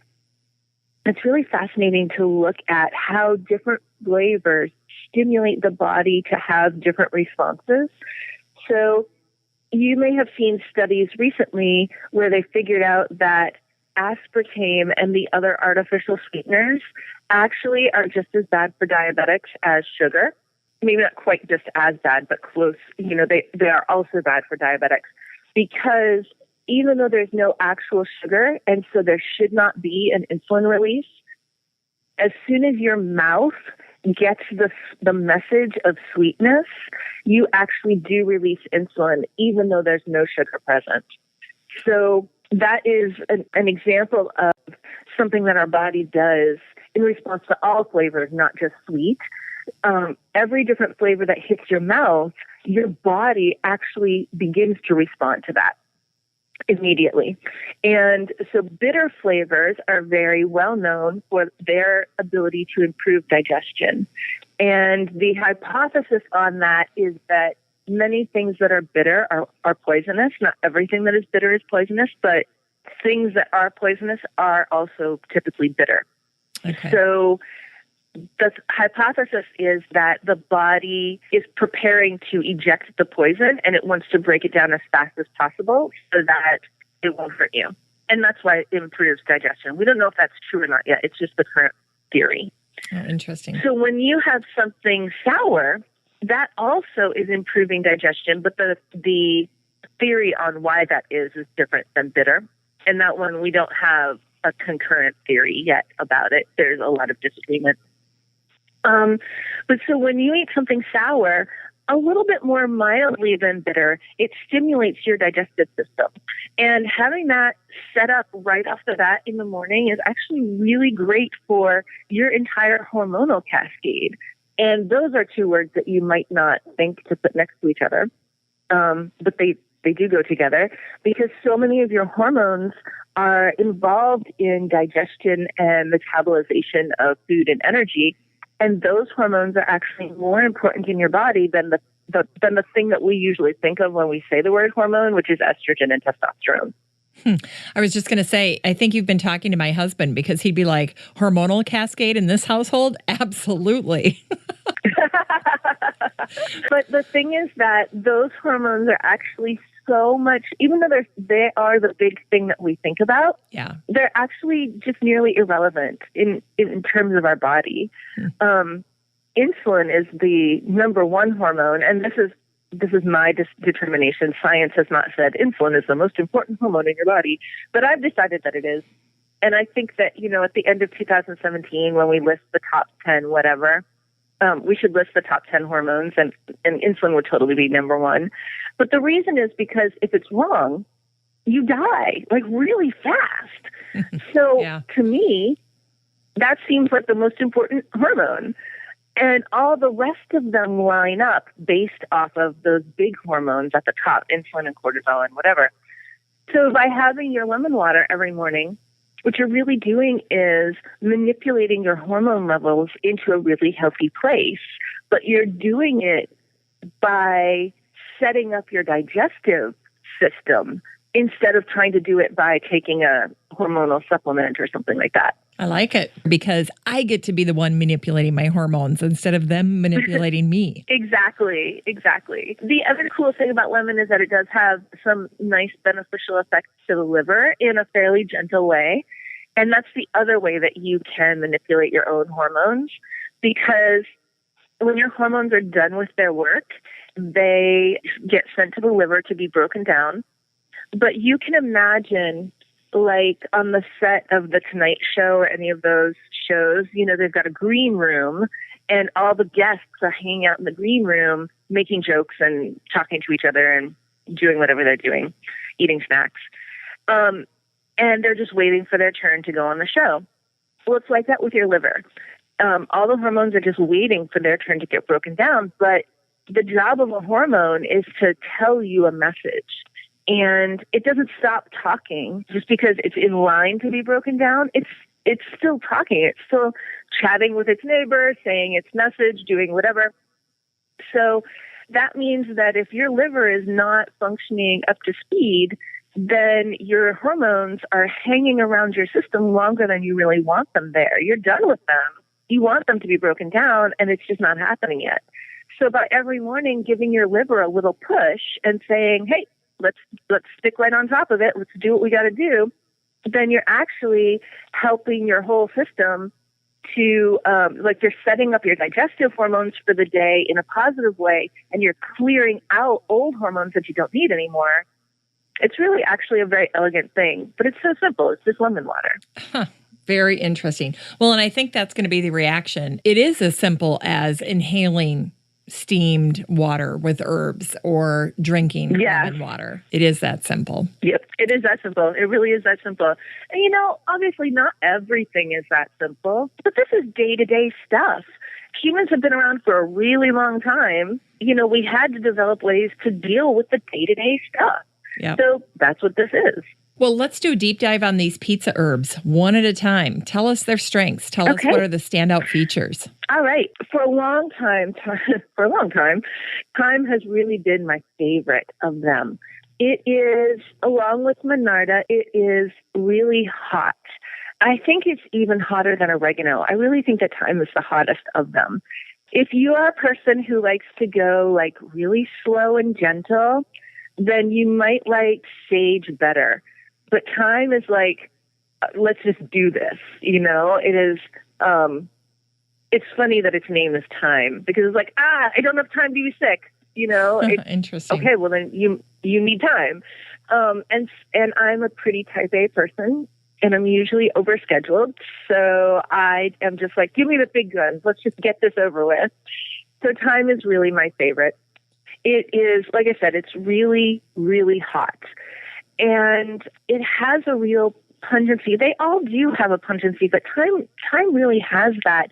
B: fascinating to look at how different flavors stimulate the body to have different responses. So you may have seen studies recently where they figured out that aspartame and the other artificial sweeteners actually are just as bad for diabetics as sugar. Maybe not quite just as bad, but close. You know, they are also bad for diabetics because even though there's no actual sugar, and so there should not be an insulin release, as soon as your mouth gets the message of sweetness, you actually do release insulin, even though there's no sugar present. So that is an example of something that our body does in response to all flavors, not just sweet. Every different flavor that hits your mouth, your body actually begins to respond to that immediately. And so bitter flavors are very well known for their ability to improve digestion. And the hypothesis on that is that many things that are bitter are poisonous. Not everything that is bitter is poisonous, but things that are poisonous are also typically bitter.
A: Okay.
B: So the hypothesis is that the body is preparing to eject the poison and it wants to break it down as fast as possible so that it won't hurt you. And that's why it improves digestion. We don't know if that's true or not yet. It's just the current theory.
A: Oh, interesting.
B: So when you have something sour, that also is improving digestion, but the theory on why that is different than bitter. And that one, we don't have a concurrent theory yet about it. There's a lot of disagreement. But so when you eat something sour, a little bit more mildly than bitter, it stimulates your digestive system. And having that set up right off the bat in the morning is actually really great for your entire hormonal cascade. And those are two words that you might not think to put next to each other, but they do go together because so many of your hormones are involved in digestion and metabolization of food and energy. And those hormones are actually more important in your body than the thing that we usually think of when we say the word hormone, which is estrogen and testosterone.
A: I was just going to say, I think you've been talking to my husband because he'd be like, hormonal cascade in this household? Absolutely.
B: But the thing is that those hormones are actually so much, even though they are the big thing that we think about, they're actually just nearly irrelevant in terms of our body. Insulin is the number one hormone, and this is my determination. Science has not said insulin is the most important hormone in your body, but I've decided that it is. And I think that, at the end of 2017, when we list the top 10 whatever, we should list the top 10 hormones, and insulin would totally be number one. But the reason is because if it's wrong, you die like really fast. So to me, that seems like the most important hormone. And all the rest of them line up based off of those big hormones at the top, insulin and cortisol and whatever. So by having your lemon water every morning, what you're really doing is manipulating your hormone levels into a really healthy place. But you're doing it by setting up your digestive system instead of trying to do it by taking a hormonal supplement or something like that.
A: I like it because I get to be the one manipulating my hormones instead of them manipulating me.
B: Exactly. The other cool thing about lemon is that it does have some nice beneficial effects to the liver in a fairly gentle way. And that's the other way that you can manipulate your own hormones, because when your hormones are done with their work, they get sent to the liver to be broken down. But you can imagine, like on the set of The Tonight Show or any of those shows, they've got a green room and all the guests are hanging out in the green room, making jokes and talking to each other and doing whatever they're doing, eating snacks. And they're just waiting for their turn to go on the show. Well, it's like that with your liver. All the hormones are just waiting for their turn to get broken down. But the job of a hormone is to tell you a message. And it doesn't stop talking just because it's in line to be broken down. It's still talking. It's still chatting with its neighbor, saying its message, doing whatever. So that means that if your liver is not functioning up to speed, then your hormones are hanging around your system longer than you really want them there. You're done with them. You want them to be broken down, and it's just not happening yet. So by every morning giving your liver a little push and saying, hey, let's stick right on top of it. Let's do what we got to do. Then you're actually helping your whole system to, you're setting up your digestive hormones for the day in a positive way, and you're clearing out old hormones that you don't need anymore. It's really actually a very elegant thing, but it's so simple. It's just lemon water.
A: Huh. Very interesting. Well, and I think that's going to be the reaction. It is as simple as inhaling steamed water with herbs or drinking lemon water. It is that simple.
B: Yep, it is that simple. It really is that simple. And, obviously not everything is that simple, but this is day-to-day stuff. Humans have been around for a really long time. We had to develop ways to deal with the day-to-day stuff.
A: Yep.
B: So that's what this is.
A: Well, let's do a deep dive on these pizza herbs, one at a time. Tell us their strengths. Tell us what are the standout features.
B: All right. For a long time, thyme has really been my favorite of them. It is, along with Monarda, it is really hot. I think it's even hotter than oregano. I really think that thyme is the hottest of them. If you are a person who likes to go like really slow and gentle, then you might like sage better. But thyme is like, let's just do this. It is, it's funny that its name is thyme because it's like, I don't have time to be sick.
A: Interesting.
B: Okay, well then you need time. And I'm a pretty type A person and I'm usually overscheduled. So I am just like, give me the big guns. Let's just get this over with. So thyme is really my favorite. It is, like I said, it's really, really hot. And it has a real pungency. They all do have a pungency, but thyme really has that.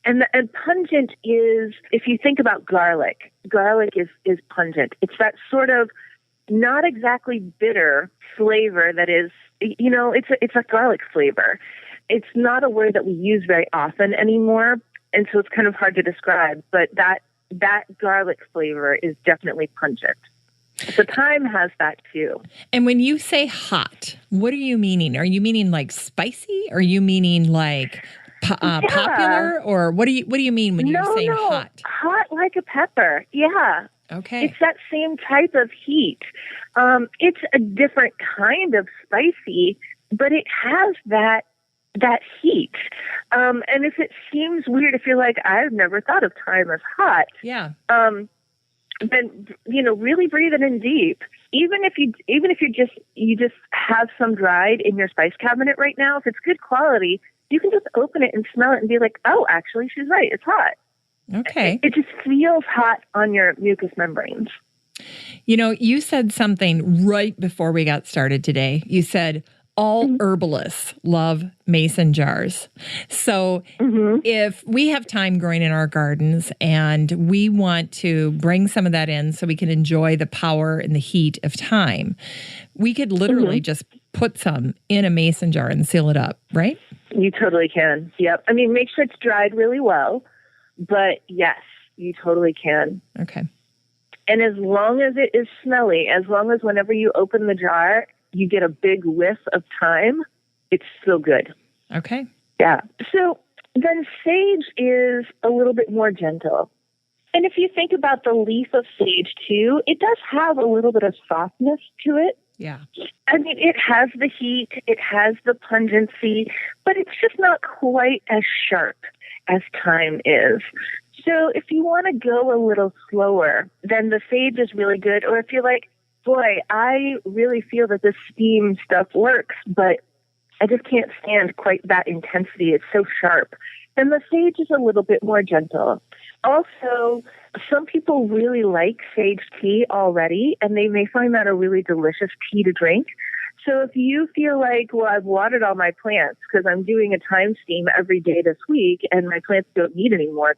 B: And pungent is, if you think about garlic is pungent. It's that sort of not exactly bitter flavor that is, it's a garlic flavor. It's not a word that we use very often anymore, and so it's kind of hard to describe, but that garlic flavor is definitely pungent. So thyme has that too.
A: And when you say hot, what are you meaning? Are you meaning like spicy? Or are you meaning like popular? Or what do you mean when you're saying hot?
B: Hot like a pepper. Yeah.
A: Okay.
B: It's that same type of heat. It's a different kind of spicy, but it has that heat. And if it seems weird, if you're like, I've never thought of thyme as hot.
A: Yeah.
B: Then, really breathe it in deep. Even if you just have some dried in your spice cabinet right now, if it's good quality, you can just open it and smell it and be like, oh, actually, she's right. It's hot.
A: Okay.
B: It just feels hot on your mucous membranes.
A: You said something right before we got started today. You said all herbalists love mason jars. So if we have time growing in our gardens and we want to bring some of that in so we can enjoy the power and the heat of thyme, we could literally just put some in a mason jar and seal it up, right?
B: You totally can. Yep. I mean, make sure it's dried really well, but yes, you totally can.
A: Okay.
B: And as long as it is smelly, as long as whenever you open the jar, you get a big whiff of thyme, it's still good.
A: Okay.
B: Yeah. So then sage is a little bit more gentle. And if you think about the leaf of sage too, it does have a little bit of softness to it.
A: Yeah.
B: I mean, it has the heat, it has the pungency, but it's just not quite as sharp as thyme is. So if you want to go a little slower, then the sage is really good. Or if you're like, boy, I really feel that this steam stuff works, but I just can't stand quite that intensity. It's so sharp. And the sage is a little bit more gentle. Also, some people really like sage tea already, and they may find that a really delicious tea to drink. So if you feel like, well, I've watered all my plants because I'm doing a thyme steam every day this week and my plants don't need any more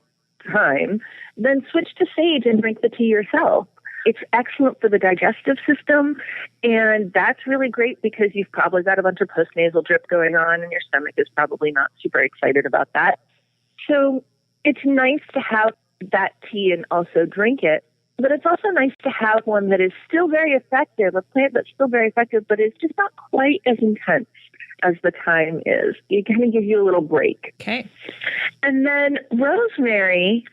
B: thyme, then switch to sage and drink the tea yourself. It's excellent for the digestive system, and that's really great because you've probably got a bunch of postnasal drip going on and your stomach is probably not super excited about that. So it's nice to have that tea and also drink it, but it's also nice to have one that is still very effective, a plant that's still very effective, but it's just not quite as intense as the thyme is. It kind of gives you a little break.
A: Okay.
B: And then rosemary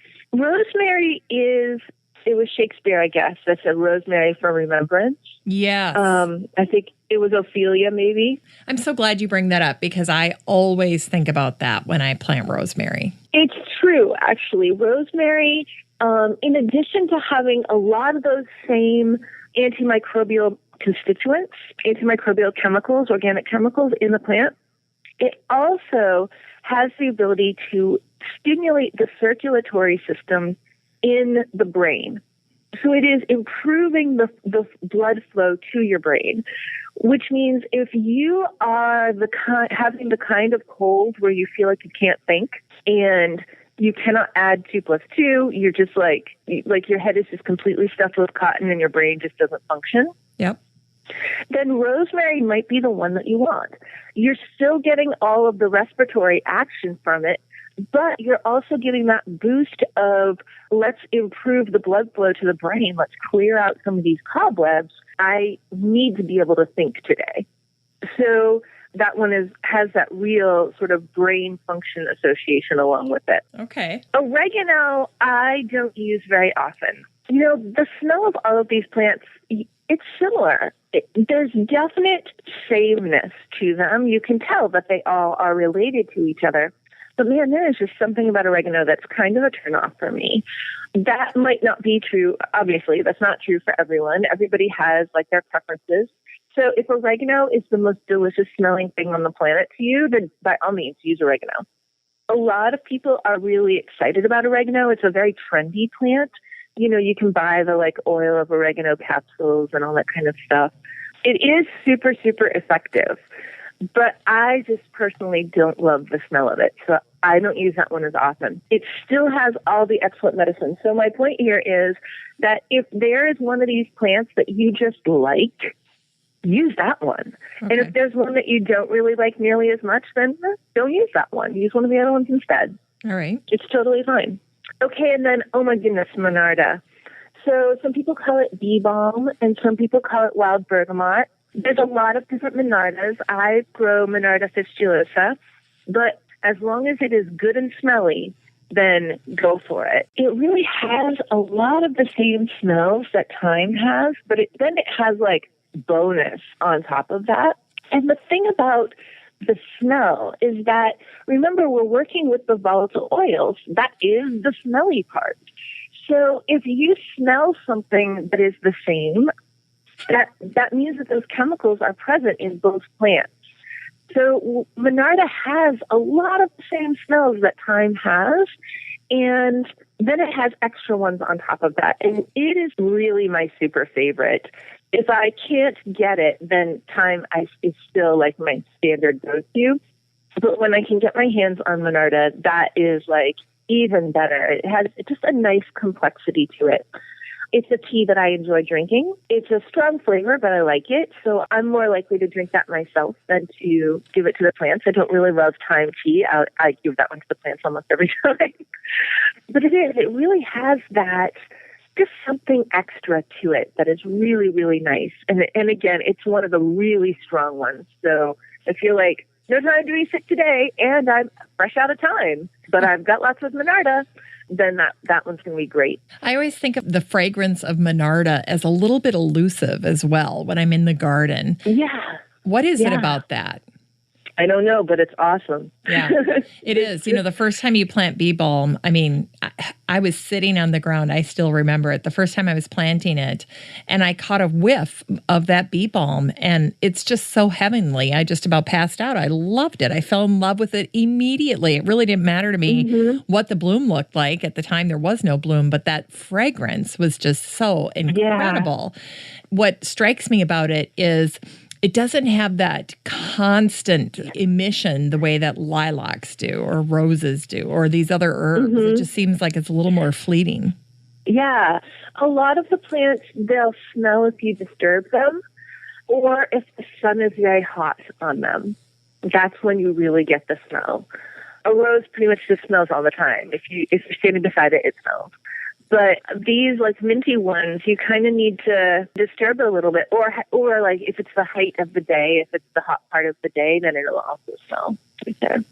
B: is... It was Shakespeare, I guess, that said rosemary for remembrance.
A: Yes.
B: I think it was Ophelia, maybe.
A: I'm so glad you bring that up because I always think about that when I plant rosemary.
B: It's true, actually. Rosemary, in addition to having a lot of those same antimicrobial constituents, antimicrobial chemicals, organic chemicals in the plant, it also has the ability to stimulate the circulatory system in the brain. So it is improving the blood flow to your brain, which means if you are having the kind of cold where you feel like you can't think and you cannot add 2 + 2, you're just like your head is just completely stuffed with cotton and your brain just doesn't function.
A: Yep.
B: Then rosemary might be the one that you want. You're still getting all of the respiratory action from it, but you're also getting that boost of let's improve the blood flow to the brain. Let's clear out some of these cobwebs. I need to be able to think today. So that one has that real sort of brain function association along with it.
A: Okay.
B: Oregano, I don't use very often. The smell of all of these plants, it's similar. There's definite sameness to them. You can tell that they all are related to each other. But man, there is just something about oregano that's kind of a turnoff for me. That might not be true. Obviously, that's not true for everyone. Everybody has their preferences. So if oregano is the most delicious smelling thing on the planet to you, then by all means, use oregano. A lot of people are really excited about oregano. It's a very trendy plant. You can buy the oil of oregano capsules and all that kind of stuff. It is super, super effective. But I just personally don't love the smell of it, so I don't use that one as often. It still has all the excellent medicine. So my point here is that if there is one of these plants that you just like, use that one. Okay. And if there's one that you don't really like nearly as much, then don't use that one. Use one of the other ones instead.
A: All right.
B: It's totally fine. Okay, and then, oh my goodness, Monarda. So some people call it bee balm, and some people call it wild bergamot. There's a lot of different Monardas. I grow Monarda fistulosa, but as long as it is good and smelly, then go for it. It really has a lot of the same smells that thyme has, but then it has bonus on top of that. And the thing about the smell is that, remember, we're working with the volatile oils. That is the smelly part. So if you smell something that is the same, that means that those chemicals are present in both plants. So Monarda has a lot of the same smells that thyme has, And then it has extra ones on top of that. And it is really my super favorite. If I can't get it, then thyme ice is still like my standard go-to. But when I can get my hands on Monarda, that is like even better. It has just a nice complexity to it. It's a tea that I enjoy drinking. It's a strong flavor, but I like it. So I'm more likely to drink that myself than to give it to the plants. I don't really love thyme tea. I give that one to the plants almost every time. But it really has that, just something extra to it that is really, really nice. And again, it's one of the really strong ones. So I feel like no time to be sick today, and I'm fresh out of time, but I've got lots of Monarda, then that one's going to be great.
A: I always think of the fragrance of Monarda as a little bit elusive as well when I'm in the garden.
B: Yeah.
A: What is it about that?
B: I don't know, but it's awesome.
A: Yeah, it is. You know, the first time you plant bee balm, I mean, I was sitting on the ground. I still remember it. The first time I was planting it, and I caught a whiff of that bee balm, and it's just so heavenly. I just about passed out. I loved it. I fell in love with it immediately. It really didn't matter to me what the bloom looked like. At the time, there was no bloom, but that fragrance was just so incredible. Yeah. What strikes me about it is it doesn't have that constant emission the way that lilacs do or roses do or these other herbs. It just seems like it's a little more fleeting.
B: Yeah. A lot of the plants, they'll smell if you disturb them or if the sun is very hot on them. That's when you really get the smell. A rose pretty much just smells all the time. If you're standing beside it, it smells. But these like minty ones, you kind of need to disturb it a little bit, or like if it's the height of the day, if it's the hot part of the day, then it'll also smell right there.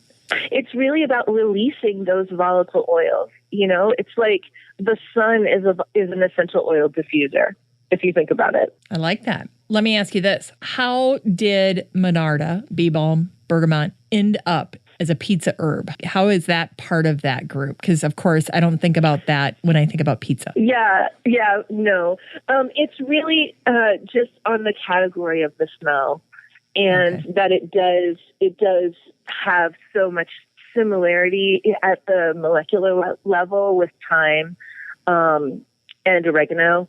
B: It's really about releasing those volatile oils. You know, it's like the sun is an essential oil diffuser, if you think about it.
A: I like that. Let me ask you this: how did Monarda, bee balm, bergamot end up as a pizza herb? How is that part of that group? Because, of course, I don't think about that when I think about pizza.
B: No. It's really just on the category of the smell, and that it does have so much similarity at the molecular level with thyme and oregano.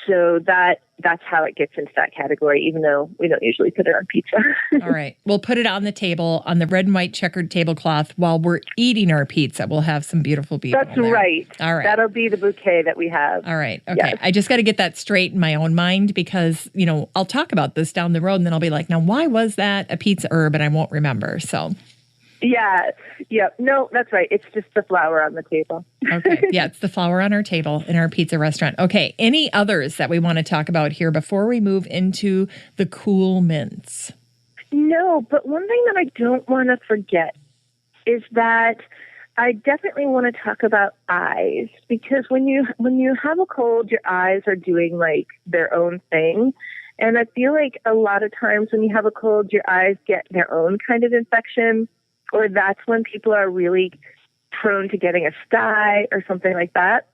B: So that's how it gets into that category, even though we don't usually put it on pizza.
A: All right. We'll put it on the table, on the red and white checkered tablecloth while we're eating our pizza. We'll have some beautiful bee balm.
B: That's right.
A: All right.
B: That'll be the bouquet that we have.
A: All right. Okay.
B: Yes.
A: I just got to get that straight in my own mind because, you know, I'll talk about this down the road and then I'll be like, now, why was that a pizza herb? And I won't remember. So.
B: Yeah. No, that's right. It's just the flower on the table.
A: Okay. Yeah, it's the flower on our table in our pizza restaurant. Okay. Any others that we want to talk about here before we move into the cool mints?
B: No, but one thing that I don't want to forget is that I definitely want to talk about eyes, because when you have a cold, your eyes are doing like their own thing. And I feel like a lot of times when you have a cold, your eyes get their own kind of infection. Or that's when people are really prone to getting a sty or something like that.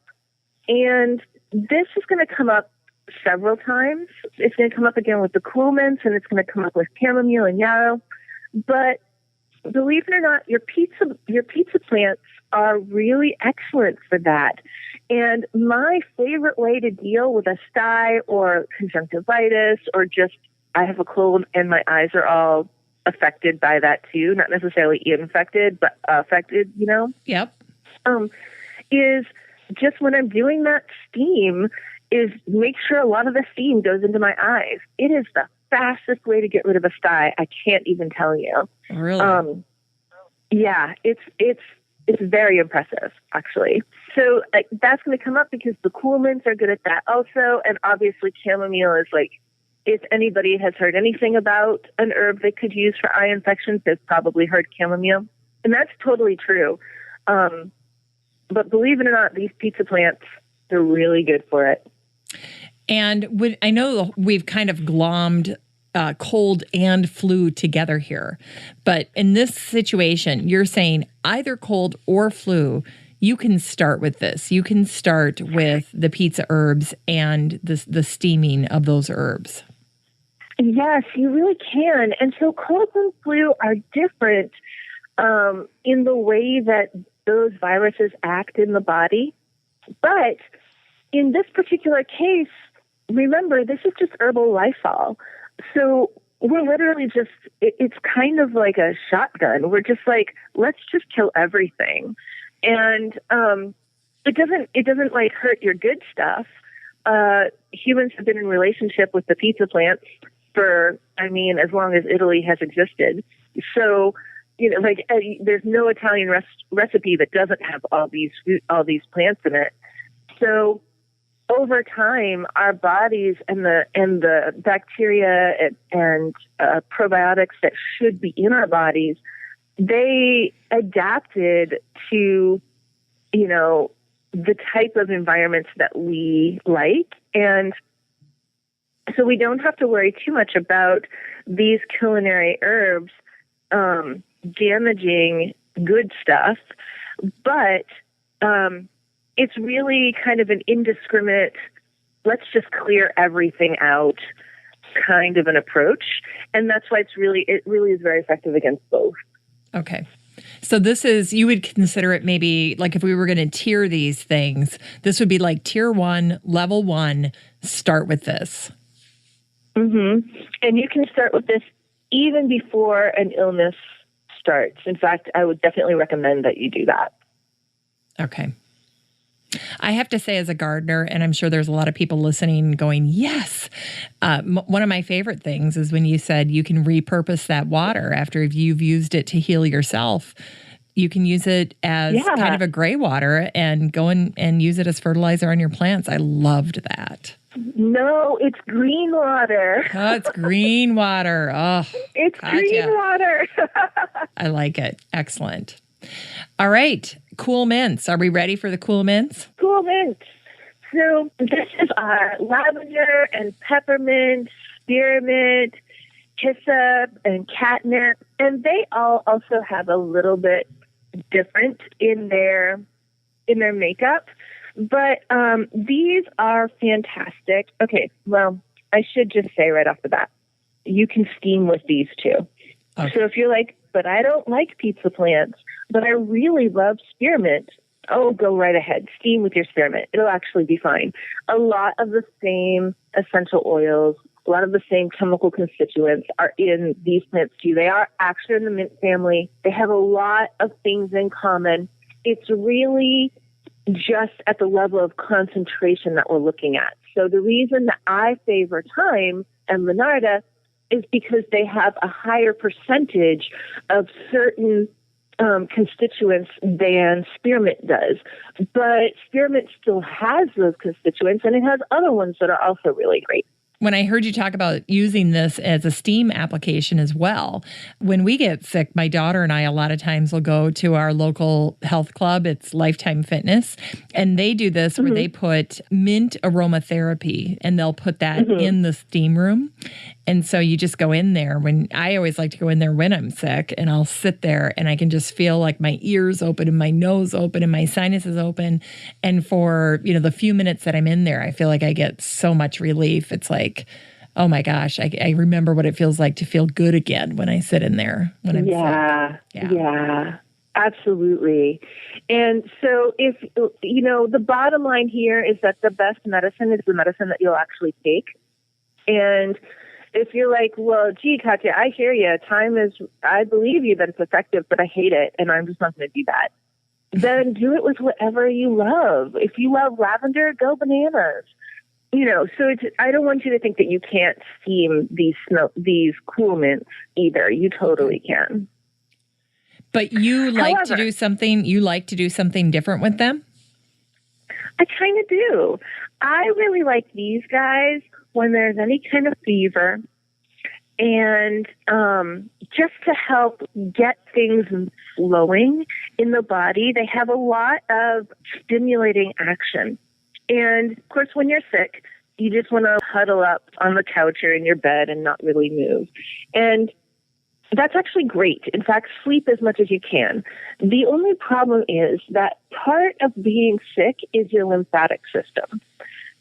B: And this is going to come up several times. It's going to come up again with the cool mints, and it's going to come up with chamomile and yarrow. But believe it or not, your pizza plants are really excellent for that. And my favorite way to deal with a sty or conjunctivitis or just I have a cold and my eyes are all affected by that too, not necessarily infected, but affected, you know?
A: Yep.
B: Is just when I'm doing that steam is make sure a lot of the steam goes into my eyes. It is the fastest way to get rid of a sty. I can't even tell you.
A: Really?
B: Yeah, it's very impressive, actually. So that's going to come up because the cool mints are good at that also. And obviously chamomile is like, if anybody has heard anything about an herb they could use for eye infections, they've probably heard chamomile. And that's totally true. But believe it or not, these pizza plants, they're really good for it.
A: And I know we've kind of glommed cold and flu together here. But in this situation, you're saying either cold or flu, you can start with this. You can start with the pizza herbs and the steaming of those herbs.
B: Yes, you really can. And so cold and flu are different in the way that those viruses act in the body. But in this particular case, remember, this is just herbal lifestyle. So we're literally just, it's kind of like a shotgun. We're just like, let's just kill everything. And it doesn't like hurt your good stuff. Humans have been in relationship with the pizza plants for, as long as Italy has existed. So, there's no Italian recipe that doesn't have all these plants in it. So over time, our bodies and the bacteria and probiotics that should be in our bodies, they adapted to, the type of environments that we like. And so we don't have to worry too much about these culinary herbs damaging good stuff. But it's really kind of an indiscriminate, let's just clear everything out kind of an approach. And that's why it really is very effective against both.
A: Okay. So this is, you would consider it maybe like if we were going to tier these things, this would be like tier 1, level 1, start with this.
B: Mm-hmm. And you can start with this even before an illness starts. In fact, I would definitely recommend that you do that.
A: Okay. I have to say, as a gardener, and I'm sure there's a lot of people listening going, yes. One of my favorite things is when you said you can repurpose that water after you've used it to heal yourself. You can use it as kind of a gray water and go and use it as fertilizer on your plants. I loved that.
B: No, it's green water.
A: Oh, it's green water. Oh,
B: it's Katja. Green water.
A: I like it. Excellent. All right. Cool mints. Are we ready for the cool mints?
B: Cool mints. So this is our lavender and peppermint, spearmint, hyssop, and catnip. And they all also have a little bit different in their makeup. But these are fantastic. Okay, well, I should just say right off the bat, you can steam with these too. Okay. So if you're like, but I don't like pizza plants, but I really love spearmint, oh, go right ahead. Steam with your spearmint. It'll actually be fine. A lot of the same essential oils, a lot of the same chemical constituents are in these plants too. They are actually in the mint family. They have a lot of things in common. It's really just at the level of concentration that we're looking at. So the reason that I favor thyme and Monarda is because they have a higher percentage of certain constituents than spearmint does. But spearmint still has those constituents, and it has other ones that are also really great.
A: When I heard you talk about using this as a steam application as well, when we get sick, my daughter and I a lot of times will go to our local health club. It's Lifetime Fitness. And they do this where they put mint aromatherapy and they'll put that in the steam room. And so you just go in there. I always like to go in there when I'm sick, and I'll sit there and I can just feel like my ears open and my nose open and my sinuses open. And for, the few minutes that I'm in there, I feel like I get so much relief. It's like, oh my gosh, I remember what it feels like to feel good again when I sit in there when I'm sick.
B: Yeah, absolutely. And so if, the bottom line here is that the best medicine is the medicine that you'll actually take. And if you're like, well, gee, Katja, I hear you. I believe you that it's effective, but I hate it, and I'm just not going to do that. Then do it with whatever you love. If you love lavender, go bananas. So I don't want you to think that you can't steam these cool mints either. You totally can.
A: But you like to do something different with them?
B: I kind of do. I really like these guys when there's any kind of fever, and just to help get things flowing in the body. They have a lot of stimulating action. And of course, when you're sick, you just want to huddle up on the couch or in your bed and not really move. And that's actually great. In fact, sleep as much as you can. The only problem is that part of being sick is your lymphatic system,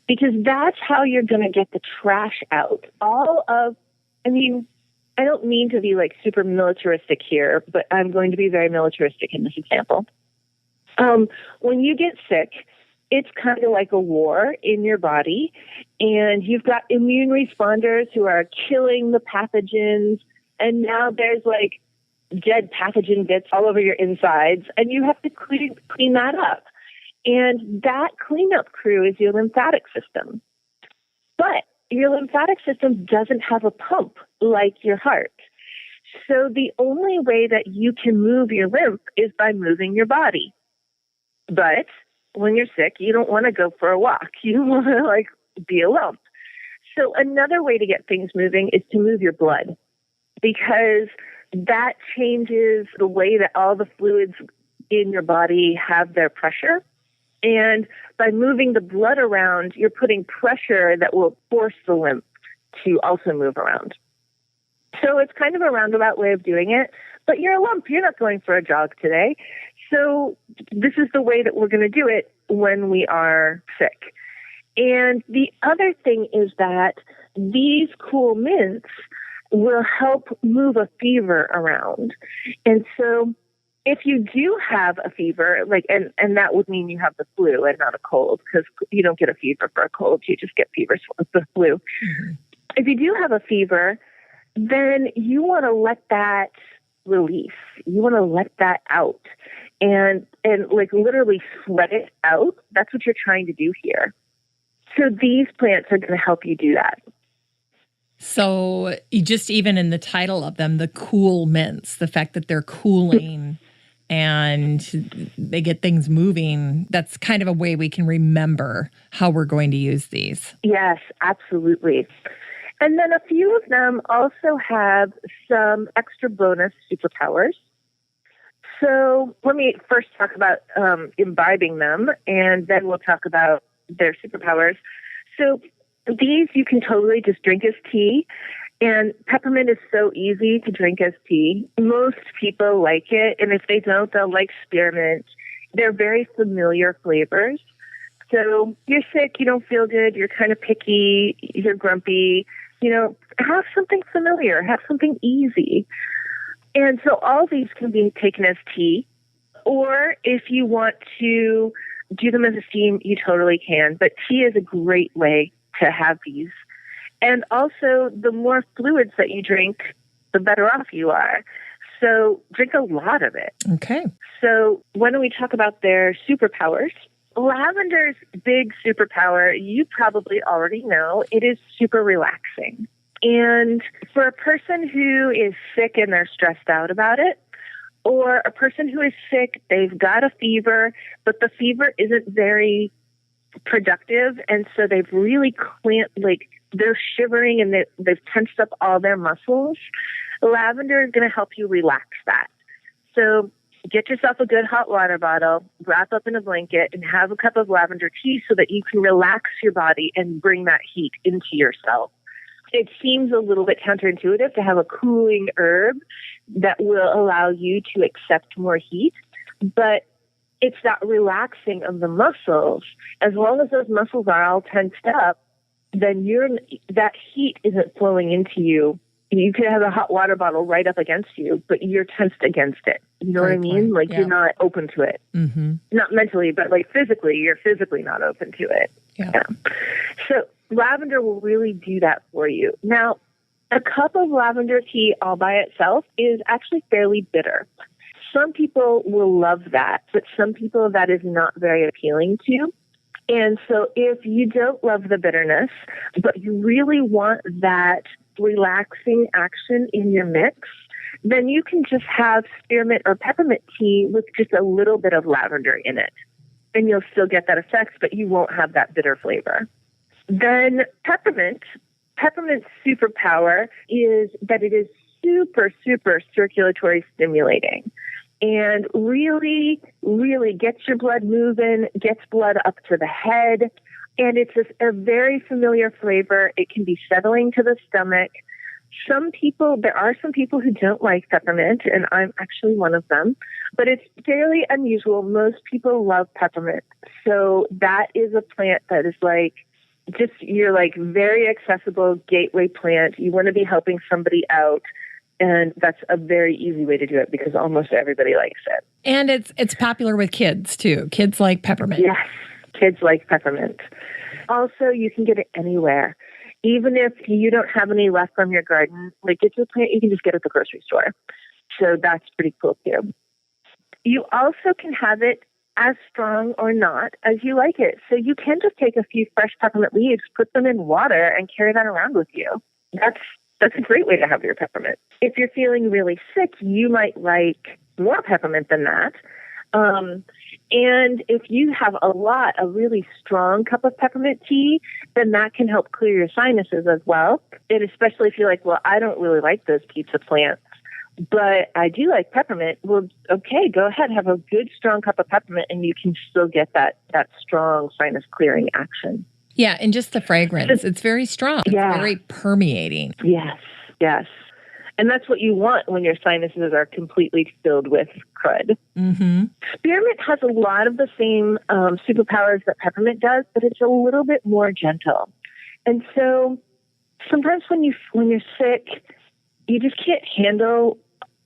B: because that's how you're going to get the trash out. I don't mean to be like super militaristic here, but I'm going to be very militaristic in this example. When you get sick, it's kind of like a war in your body, and you've got immune responders who are killing the pathogens, and now there's like dead pathogen bits all over your insides, and you have to clean that up. And that cleanup crew is your lymphatic system. But your lymphatic system doesn't have a pump like your heart. So the only way that you can move your lymph is by moving your body. But when you're sick, you don't want to go for a walk. You want to be a lump. So another way to get things moving is to move your blood, because that changes the way that all the fluids in your body have their pressure. And by moving the blood around, you're putting pressure that will force the lymph to also move around. So it's kind of a roundabout way of doing it, but you're a lump. You're not going for a jog today. So this is the way that we're going to do it when we are sick. And the other thing is that these cool mints will help move a fever around. And so if you do have a fever, and that would mean you have the flu and not a cold, because you don't get a fever for a cold, you just get fevers with the flu. Mm-hmm. If you do have a fever, then you want to let that release. You want to let that out and literally sweat it out. That's what you're trying to do here. So these plants are going to help you do that.
A: So you just, even in the title of them, the cool mints, the fact that they're cooling and they get things moving, that's kind of a way we can remember how we're going to use these.
B: Yes, absolutely. And then a few of them also have some extra bonus superpowers. So let me first talk about imbibing them, and then we'll talk about their superpowers. So these you can totally just drink as tea, and peppermint is so easy to drink as tea. Most people like it, and if they don't, they'll like spearmint. They're very familiar flavors. So you're sick, you don't feel good, you're kind of picky, you're grumpy, have something familiar, have something easy. And so all these can be taken as tea, or if you want to do them as a steam, you totally can. But tea is a great way to have these. And also, the more fluids that you drink, the better off you are. So drink a lot of it.
A: Okay.
B: So why don't we talk about their superpowers? Lavender's big superpower, you probably already know, it is super relaxing. And for a person who is sick and they're stressed out about it, or a person who is sick, they've got a fever, but the fever isn't very productive, and so they've really they're shivering and they've tensed up all their muscles, lavender is going to help you relax that. So get yourself a good hot water bottle, wrap up in a blanket, and have a cup of lavender tea so that you can relax your body and bring that heat into yourself. It seems a little bit counterintuitive to have a cooling herb that will allow you to accept more heat, but it's that relaxing of the muscles. As long as those muscles are all tensed up, then that heat isn't flowing into you. You could have a hot water bottle right up against you, but you're tensed against it. You know what I mean?
A: Yeah.
B: You're not open to it. Mm-hmm. Not mentally, but physically, you're physically not open to it.
A: Yeah.
B: So lavender will really do that for you. Now, a cup of lavender tea all by itself is actually fairly bitter. Some people will love that, but some people that is not very appealing to. And so if you don't love the bitterness, but you really want that relaxing action in your mix, then you can just have spearmint or peppermint tea with just a little bit of lavender in it. And you'll still get that effect, but you won't have that bitter flavor. Then peppermint's superpower is that it is super, super circulatory stimulating and really, really gets your blood moving, gets blood up to the head. And it's a very familiar flavor. It can be settling to the stomach. There are some people who don't like peppermint, and I'm actually one of them, but it's fairly unusual. Most people love peppermint. So that is a plant that is very accessible gateway plant. You want to be helping somebody out. And that's a very easy way to do it because almost everybody likes it.
A: And it's popular with kids, too. Kids like peppermint.
B: Yes, kids like peppermint. Also, you can get it anywhere. Even if you don't have any left from your garden, like it's a plant you can just get at the grocery store. So that's pretty cool, too. You also can have it as strong or not as you like it. So you can just take a few fresh peppermint leaves, put them in water, and carry that around with you. That's a great way to have your peppermint. If you're feeling really sick, you might like more peppermint than that. And if you have a really strong cup of peppermint tea, then that can help clear your sinuses as well. And especially if you're like, well, I don't really like those pizza plants, but I do like peppermint. Well, okay, go ahead, have a good strong cup of peppermint, and you can still get that strong sinus clearing action.
A: Yeah, and just the fragrance. It's very strong. It's very permeating.
B: Yes, yes. And that's what you want when your sinuses are completely filled with crud. Mm-hmm. Spearmint has a lot of the same superpowers that peppermint does, but it's a little bit more gentle. And so sometimes when you're sick, you just can't handle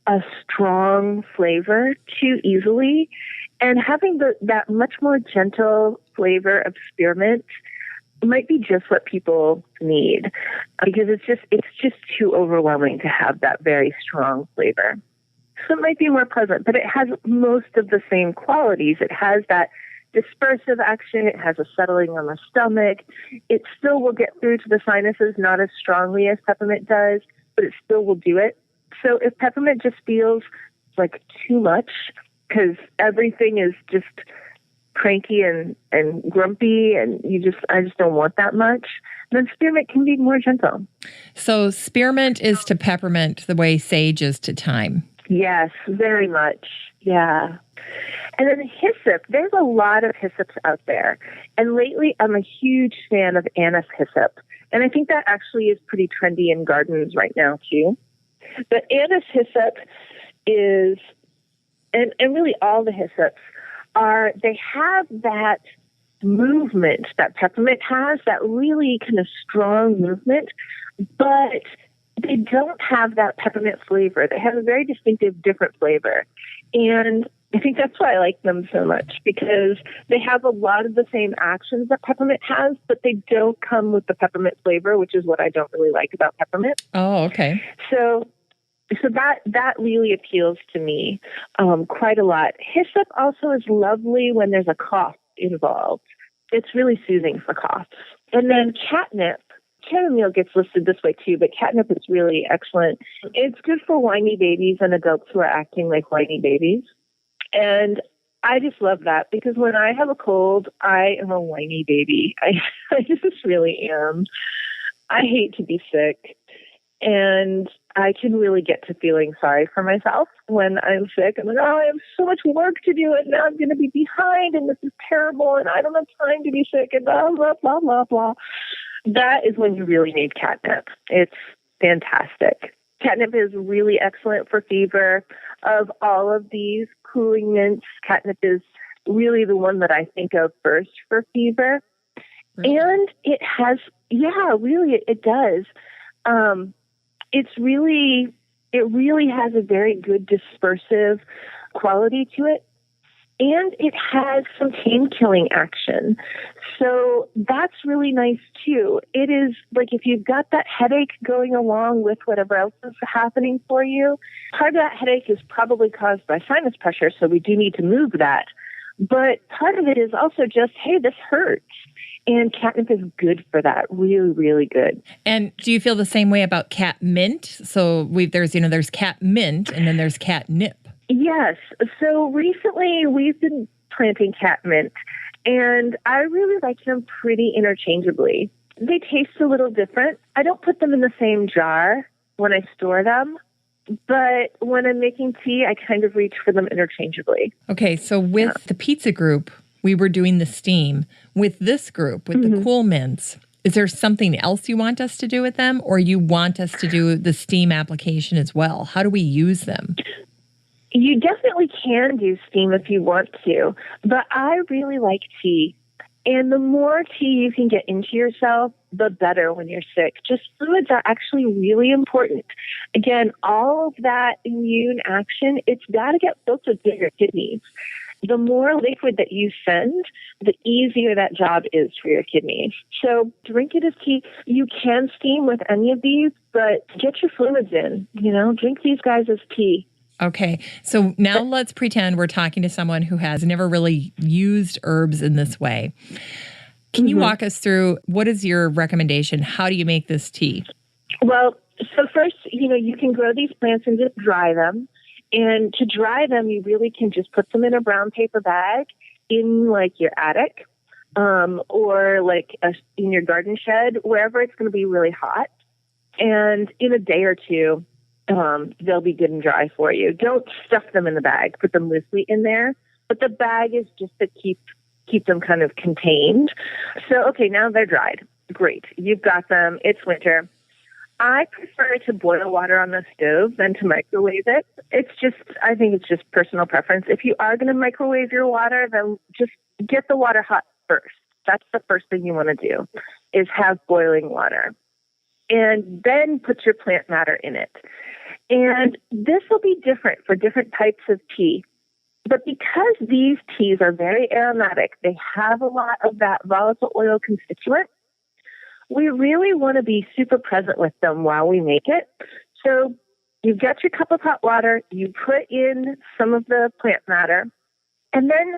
B: a strong flavor too easily. And having that much more gentle flavor of spearmint might be just what people need, because it's just too overwhelming to have that very strong flavor. So it might be more pleasant, but it has most of the same qualities. It has that dispersive action. It has a settling on the stomach. It still will get through to the sinuses, not as strongly as peppermint does, but it still will do it. So if peppermint just feels like too much because everything is just cranky and grumpy and I just don't want that much, then spearmint can be more gentle. So spearmint is to peppermint the way sage is to thyme. Yes, very much. Yeah. And then hyssop, there's a lot of hyssops out there. And lately I'm a huge fan of anise hyssop. And I think that actually is pretty trendy in gardens right now too. But anise hyssop is, and really all the hyssops, they have that movement that peppermint has, that really kind of strong movement, but they don't have that peppermint flavor. They have a very distinctive, different flavor. And I think that's why I like them so much, because they have a lot of the same actions that peppermint has, but they don't come with the peppermint flavor, which is what I don't really like about peppermint. Oh, okay. So that really appeals to me quite a lot. Hyssop also is lovely when there's a cough involved. It's really soothing for coughs. And then catnip. Chamomile gets listed this way too, but catnip is really excellent. It's good for whiny babies and adults who are acting like whiny babies. And I just love that, because when I have a cold, I am a whiny baby. I just really am. I hate to be sick. And I can really get to feeling sorry for myself when I'm sick. I'm like, oh, I have so much work to do, and now I'm going to be behind, and this is terrible, and I don't have time to be sick, and blah, blah, blah, blah, blah. That is when you really need catnip. It's fantastic. Catnip is really excellent for fever. Of all of these cooling mints, catnip is really the one that I think of first for fever. Really? And it has, really, it does. It really has a very good dispersive quality to it. And it has some pain-killing action. So that's really nice, too. It is like if you've got that headache going along with whatever else is happening for you, part of that headache is probably caused by sinus pressure, so we do need to move that. But part of it is also just, hey, this hurts. And catnip is good for that. Really, really good. And do you feel the same way about cat mint? So there's cat mint and then there's catnip. Yes. So recently we've been planting catmint, and I really like them pretty interchangeably. They taste a little different. I don't put them in the same jar when I store them, but when I'm making tea, I kind of reach for them interchangeably. Okay. So with the pizza group, we were doing the steam. With this group, with the cool mints, is there something else you want us to do with them, or you want us to do the steam application as well? How do we use them? You definitely can do steam if you want to, but I really like tea. And the more tea you can get into yourself, the better when you're sick. Just fluids are actually really important. Again, all of that immune action, it's got to get filtered through your kidneys. The more liquid that you send, the easier that job is for your kidneys. So drink it as tea. You can steam with any of these, but get your fluids in, drink these guys as tea.
A: Okay. So now let's pretend we're talking to someone who has never really used herbs in this way. Can you walk us through, what is your recommendation? How do you make this tea?
B: Well, so first, you can grow these plants and just dry them. And to dry them, you really can just put them in a brown paper bag in like your attic or like in your garden shed, wherever it's going to be really hot. And in a day or two, they'll be good and dry for you. Don't stuff them in the bag. Put them loosely in there. But the bag is just to keep them kind of contained. So, okay, now they're dried. Great. You've got them. It's winter. I prefer to boil water on the stove than to microwave it. I think it's just personal preference. If you are going to microwave your water, then just get the water hot first. That's the first thing you want to do, is have boiling water. And then put your plant matter in it. And this will be different for different types of tea. But because these teas are very aromatic, they have a lot of that volatile oil constituent, we really want to be super present with them while we make it. So you've got your cup of hot water, you put in some of the plant matter, and then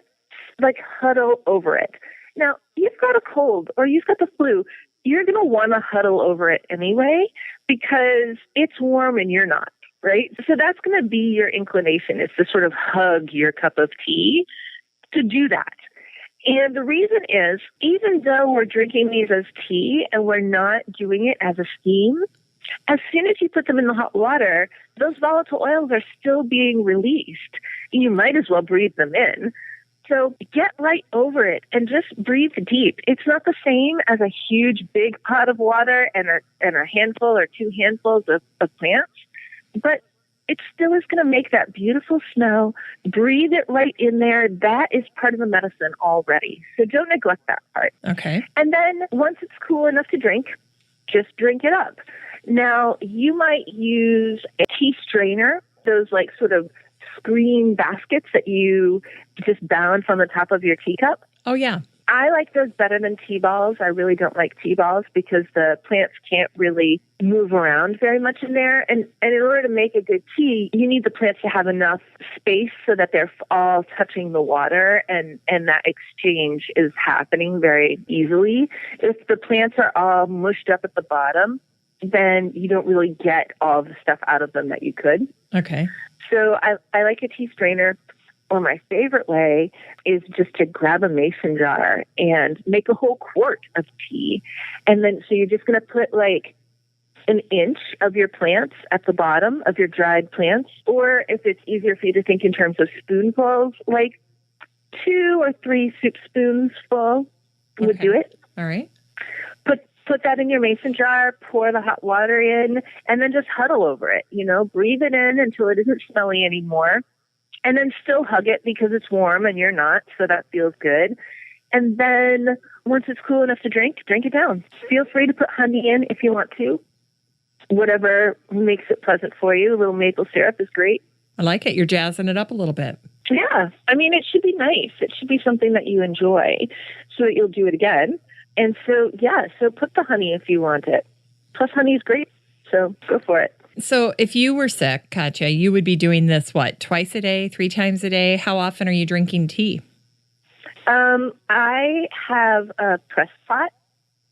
B: huddle over it. Now, you've got a cold or you've got the flu, you're going to want to huddle over it anyway because it's warm and you're not, right? So that's going to be your inclination, is to sort of hug your cup of tea to do that. And the reason is, even though we're drinking these as tea and we're not doing it as a steam, as soon as you put them in the hot water, those volatile oils are still being released. You might as well breathe them in. So get right over it and just breathe deep. It's not the same as a huge, big pot of water and a handful or two handfuls of plants, but it still is going to make that beautiful smell. Breathe it right in there. That is part of the medicine already. So don't neglect that part.
A: Okay.
B: And then once it's cool enough to drink, just drink it up. Now, you might use a tea strainer, those sort of screen baskets that you just balance on the top of your teacup.
A: Oh, yeah.
B: I like those better than tea balls. I really don't like tea balls because the plants can't really move around very much in there. And in order to make a good tea, you need the plants to have enough space so that they're all touching the water and that exchange is happening very easily. If the plants are all mushed up at the bottom, then you don't really get all the stuff out of them that you could.
A: Okay.
B: So I like a tea strainer. Or my favorite way is just to grab a mason jar and make a whole quart of tea. And then, so you're just going to put an inch of your plants at the bottom of your dried plants. Or if it's easier for you to think in terms of spoonfuls, 2 or 3 soup spoons full would do it.
A: All right.
B: Put that in your mason jar, pour the hot water in, and then just huddle over it. Breathe it in until it isn't smelly anymore. And then still hug it because it's warm and you're not, so that feels good. And then once it's cool enough to drink it down. Feel free to put honey in if you want to. Whatever makes it pleasant for you. A little maple syrup is great.
A: I like it. You're jazzing it up a little bit.
B: Yeah. I mean, it should be nice. It should be something that you enjoy so that you'll do it again. And so, so put the honey if you want it. Plus, honey is great, so go for it.
A: So if you were sick, Katja, you would be doing this, twice a day, 3 times a day? How often are you drinking tea?
B: I have a press pot,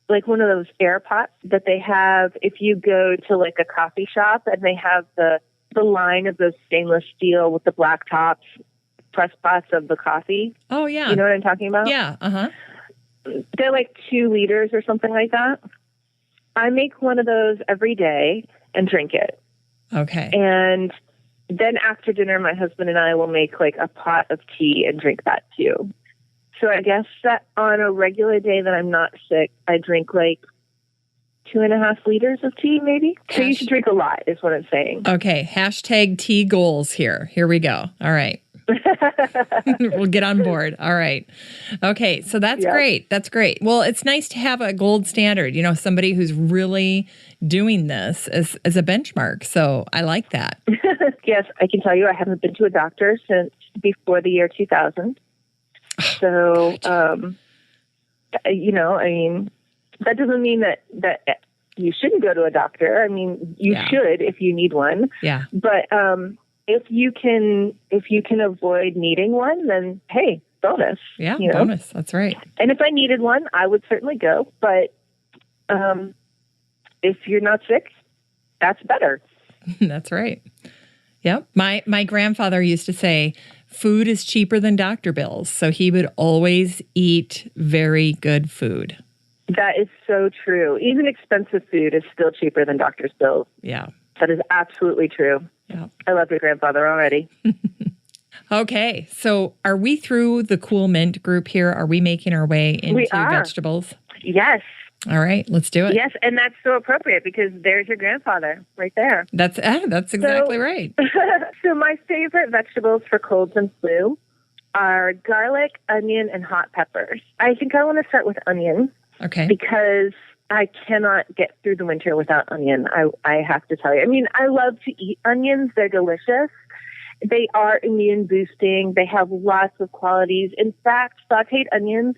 B: one of those air pots that they have if you go to a coffee shop and they have the line of those stainless steel with the black tops, press pots of the coffee.
A: Oh, yeah.
B: You know what I'm talking about?
A: Yeah, uh-huh.
B: They're 2 liters or something like that. I make one of those every day and drink it.
A: Okay.
B: And then after dinner, my husband and I will make a pot of tea and drink that too. So I guess that on a regular day that I'm not sick, I drink 2.5 liters of tea maybe. So you should drink a lot is what I'm saying.
A: Okay. #tea goals here. Here we go. All right. We'll get on board. All right. Okay. So that's great. That's great. Well, it's nice to have a gold standard, somebody who's really doing this as a benchmark. So I like that.
B: Yes, I can tell you I haven't been to a doctor since before the year 2000. So, that doesn't mean that you shouldn't go to a doctor. I mean, you should if you need one.
A: Yeah.
B: But if you can avoid needing one, then hey, bonus.
A: Yeah, bonus. That's right.
B: And if I needed one, I would certainly go. But if you're not sick, that's better.
A: That's right. Yep. My grandfather used to say, food is cheaper than doctor bills. So he would always eat very good food.
B: That is so true. Even expensive food is still cheaper than doctor's bills.
A: Yeah.
B: That is absolutely true.
A: Yeah.
B: I love your grandfather already.
A: Okay. So are we through the Cool Mint group here? Are we making our way into vegetables?
B: Yes.
A: All right. Let's do it.
B: Yes. And that's so appropriate because there's your grandfather right there.
A: That's exactly right.
B: So my favorite vegetables for colds and flu are garlic, onion, and hot peppers. I think I want to start with onion.
A: Okay.
B: Because I cannot get through the winter without onion. I have to tell you. I mean, I love to eat onions. They're delicious. They are immune boosting. They have lots of qualities. In fact, sauteed onions,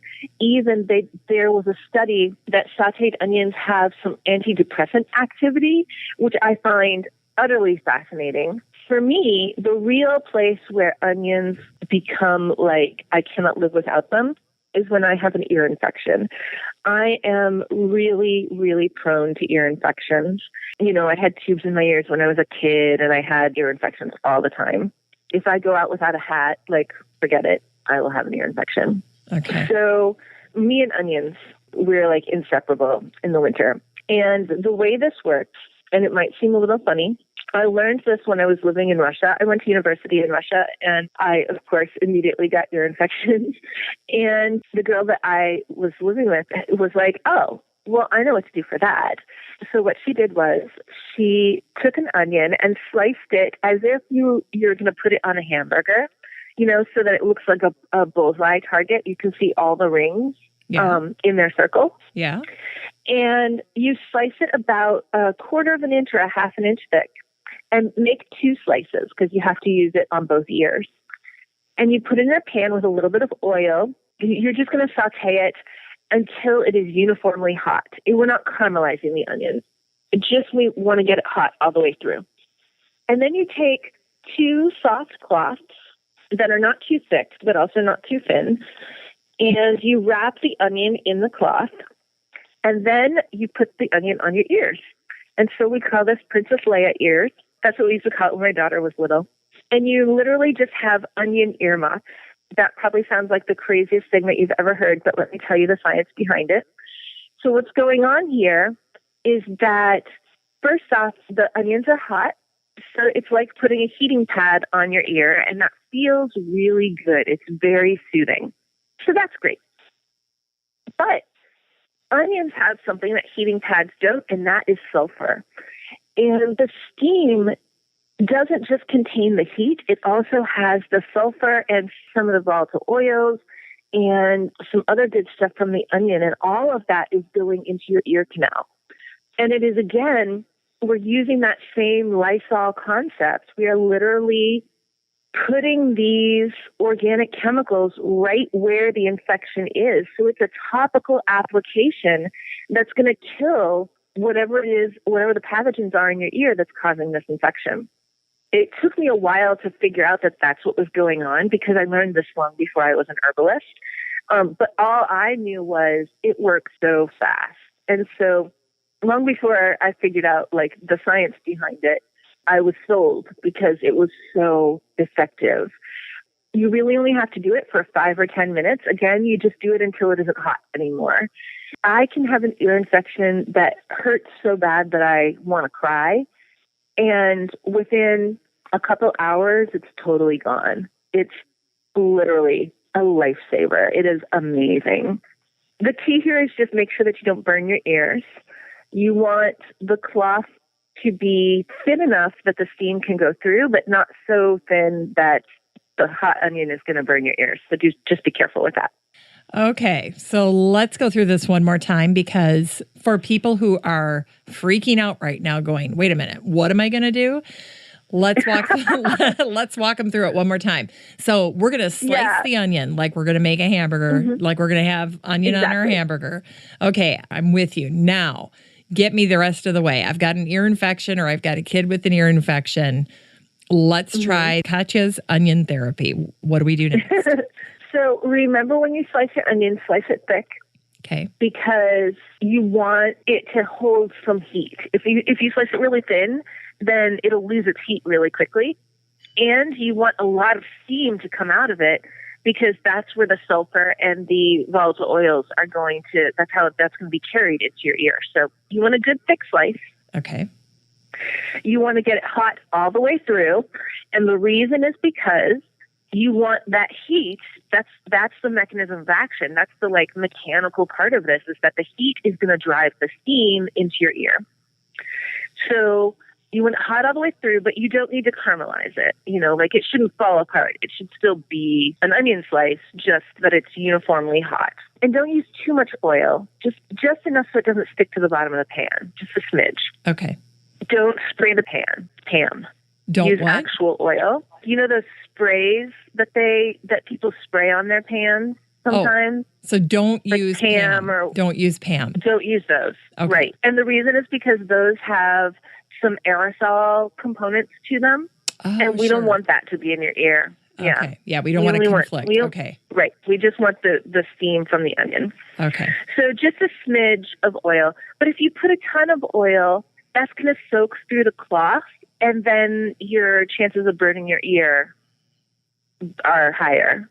B: there was a study that sauteed onions have some antidepressant activity, which I find utterly fascinating. For me, the real place where onions become like I cannot live without them is when I have an ear infection. I am really, really prone to ear infections. I had tubes in my ears when I was a kid, and I had ear infections all the time. If I go out without a hat, forget it. I will have an ear infection.
A: Okay.
B: So me and onions, we're inseparable in the winter. And the way this works, and it might seem a little funny, I learned this when I was living in Russia. I went to university in Russia, and I, of course, immediately got ear infections. And the girl that I was living with was like, oh, well, I know what to do for that. So what she did was she took an onion and sliced it as if you're going to put it on a hamburger, so that it looks like a bullseye target. You can see all the rings in their circle.
A: Yeah.
B: And you slice it about a quarter of an inch or a half an inch thick. And make 2 slices because you have to use it on both ears. And you put it in a pan with a little bit of oil. You're just going to saute it until it is uniformly hot. We're not caramelizing the onions. We want to get it hot all the way through. And then you take 2 soft cloths that are not too thick, but also not too thin. And you wrap the onion in the cloth. And then you put the onion on your ears. And so we call this Princess Leia ears. That's what we used to call it when my daughter was little. And you literally just have onion earmuffs. That probably sounds like the craziest thing that you've ever heard, but let me tell you the science behind it. So what's going on here is that, first off, the onions are hot. So it's like putting a heating pad on your ear, and that feels really good. It's very soothing. So that's great. But onions have something that heating pads don't, and that is sulfur. And the steam doesn't just contain the heat, it also has the sulfur and some of the volatile oils and some other good stuff from the onion. And all of that is going into your ear canal. And it is, again, we're using that same Lysol concept. We are literally putting these organic chemicals right where the infection is. So it's a topical application that's going to kill whatever the pathogens are in your ear that's causing this infection. It took me a while to figure out that that's what was going on because I learned this long before I was an herbalist. But all I knew was it works so fast. And so long before I figured out the science behind it, I was sold because it was so effective. You really only have to do it for 5 or 10 minutes. Again, you just do it until it isn't hot anymore. I can have an ear infection that hurts so bad that I want to cry. And within a couple hours, it's totally gone. It's literally a lifesaver. It is amazing. The key here is just make sure that you don't burn your ears. You want the cloth to be thin enough that the steam can go through, but not so thin that the hot onion is going to burn your ears. So just be careful with that.
A: Okay, so let's go through this one more time, because for people who are freaking out right now going, wait a minute, what am I going to do? Let's walk them through it one more time. So we're going to slice the onion like we're going to make a hamburger, like we're going to have onion on our hamburger. Okay, I'm with you. Now, get me the rest of the way. I've got an ear infection, or I've got a kid with an ear infection. Let's try Katja's onion therapy. What do we do next?
B: So remember, when you slice your onion, slice it thick.
A: Okay.
B: Because you want it to hold some heat. If you slice it really thin, then it'll lose its heat really quickly. And you want a lot of steam to come out of it, because that's where the sulfur and the volatile oils are going to, that's going to be carried into your ear. So you want a good thick slice.
A: Okay.
B: You want to get it hot all the way through. And the reason is because you want that heat. That's the mechanism of action. That's the mechanical part of this, is that the heat is going to drive the steam into your ear. So you want it hot all the way through, but you don't need to caramelize it. It shouldn't fall apart. It should still be an onion slice, just that it's uniformly hot. And don't use too much oil, just enough so it doesn't stick to the bottom of the pan, just a smidge.
A: Okay.
B: Don't spray the pan.
A: Don't
B: use
A: what?
B: actual oil. Those sprays that people spray on their pans sometimes?
A: So don't use
B: Pam.
A: Don't use Pam.
B: Don't use those.
A: Okay.
B: Right. And the reason is because those have some aerosol components to them.
A: Oh,
B: and we don't want that to be in your ear. Yeah.
A: Okay. Yeah, we don't want to conflict. Okay.
B: Right. We just want the steam from the onion.
A: Okay.
B: So just a smidge of oil. But if you put a ton of oil, that's going to soak through the cloth, and then your chances of burning your ear are higher.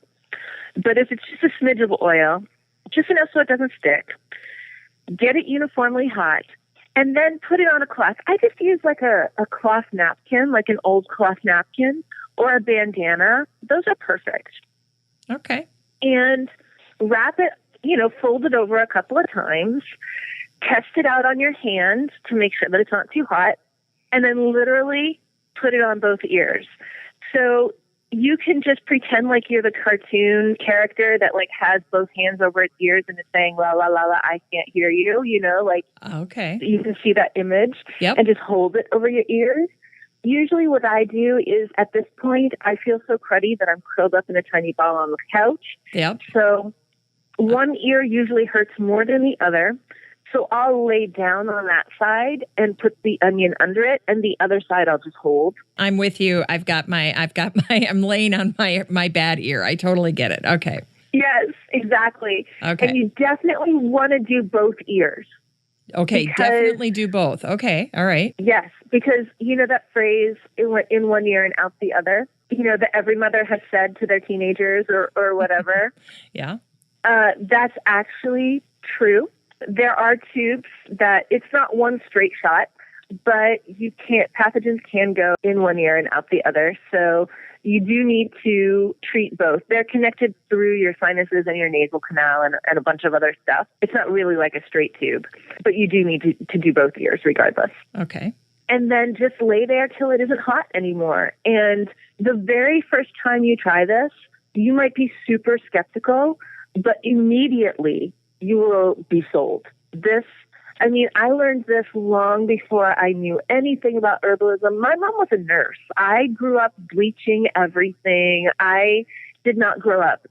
B: But if it's just a smidge of oil, just enough so it doesn't stick, get it uniformly hot, and then put it on a cloth. I just use a cloth napkin, like an old cloth napkin, or a bandana. Those are perfect.
A: Okay.
B: And wrap it, fold it over a couple of times, test it out on your hand to make sure that it's not too hot, and then literally put it on both ears. So you can just pretend like you're the cartoon character that has both hands over its ears and is saying, la, la, la, la, I can't hear you,
A: Okay.
B: You can see that image.
A: Yep.
B: And just hold it over your ears. Usually what I do is, at this point, I feel so cruddy that I'm curled up in a tiny ball on the couch.
A: Yep.
B: So one ear usually hurts more than the other. So I'll lay down on that side and put the onion under it, and the other side I'll just hold.
A: I'm with you. I'm laying on my bad ear. I totally get it. Okay.
B: Yes, exactly.
A: Okay.
B: And you definitely want to do both ears.
A: Okay, definitely do both. Okay, all right.
B: Yes, because that phrase, in one ear and out the other, that every mother has said to their teenagers or whatever.
A: Yeah.
B: That's actually true. There are tubes that it's not one straight shot, but pathogens can go in one ear and out the other. So you do need to treat both. They're connected through your sinuses and your nasal canal and a bunch of other stuff. It's not really like a straight tube, but you do need to do both ears regardless.
A: Okay.
B: And then just lay there till it isn't hot anymore. And the very first time you try this, you might be super skeptical, but immediately you will be sold. I learned this long before I knew anything about herbalism. My mom was a nurse. I grew up bleaching everything. I did not grow up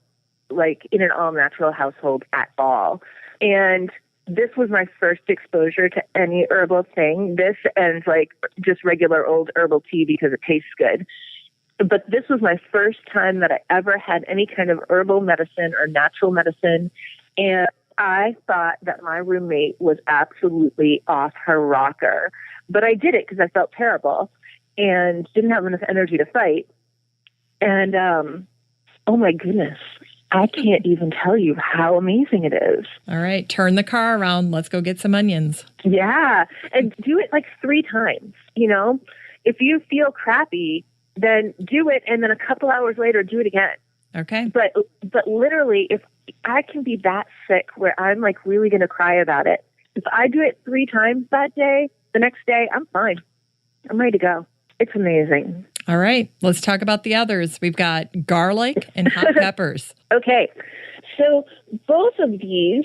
B: in an all-natural household at all. And this was my first exposure to any herbal thing. This and just regular old herbal tea because it tastes good. But this was my first time that I ever had any kind of herbal medicine or natural medicine. And I thought that my roommate was absolutely off her rocker, but I did it because I felt terrible and didn't have enough energy to fight. And, oh my goodness, I can't even tell you how amazing it is.
A: All right. Turn the car around. Let's go get some onions.
B: Yeah. And do it 3 times. If you feel crappy, then do it. And then a couple hours later, do it again.
A: Okay.
B: But literally, if I can be that sick where I'm really going to cry about it, if I do it 3 times that day, the next day, I'm fine. I'm ready to go. It's amazing.
A: All right, let's talk about the others. We've got garlic and hot peppers.
B: Okay, so both of these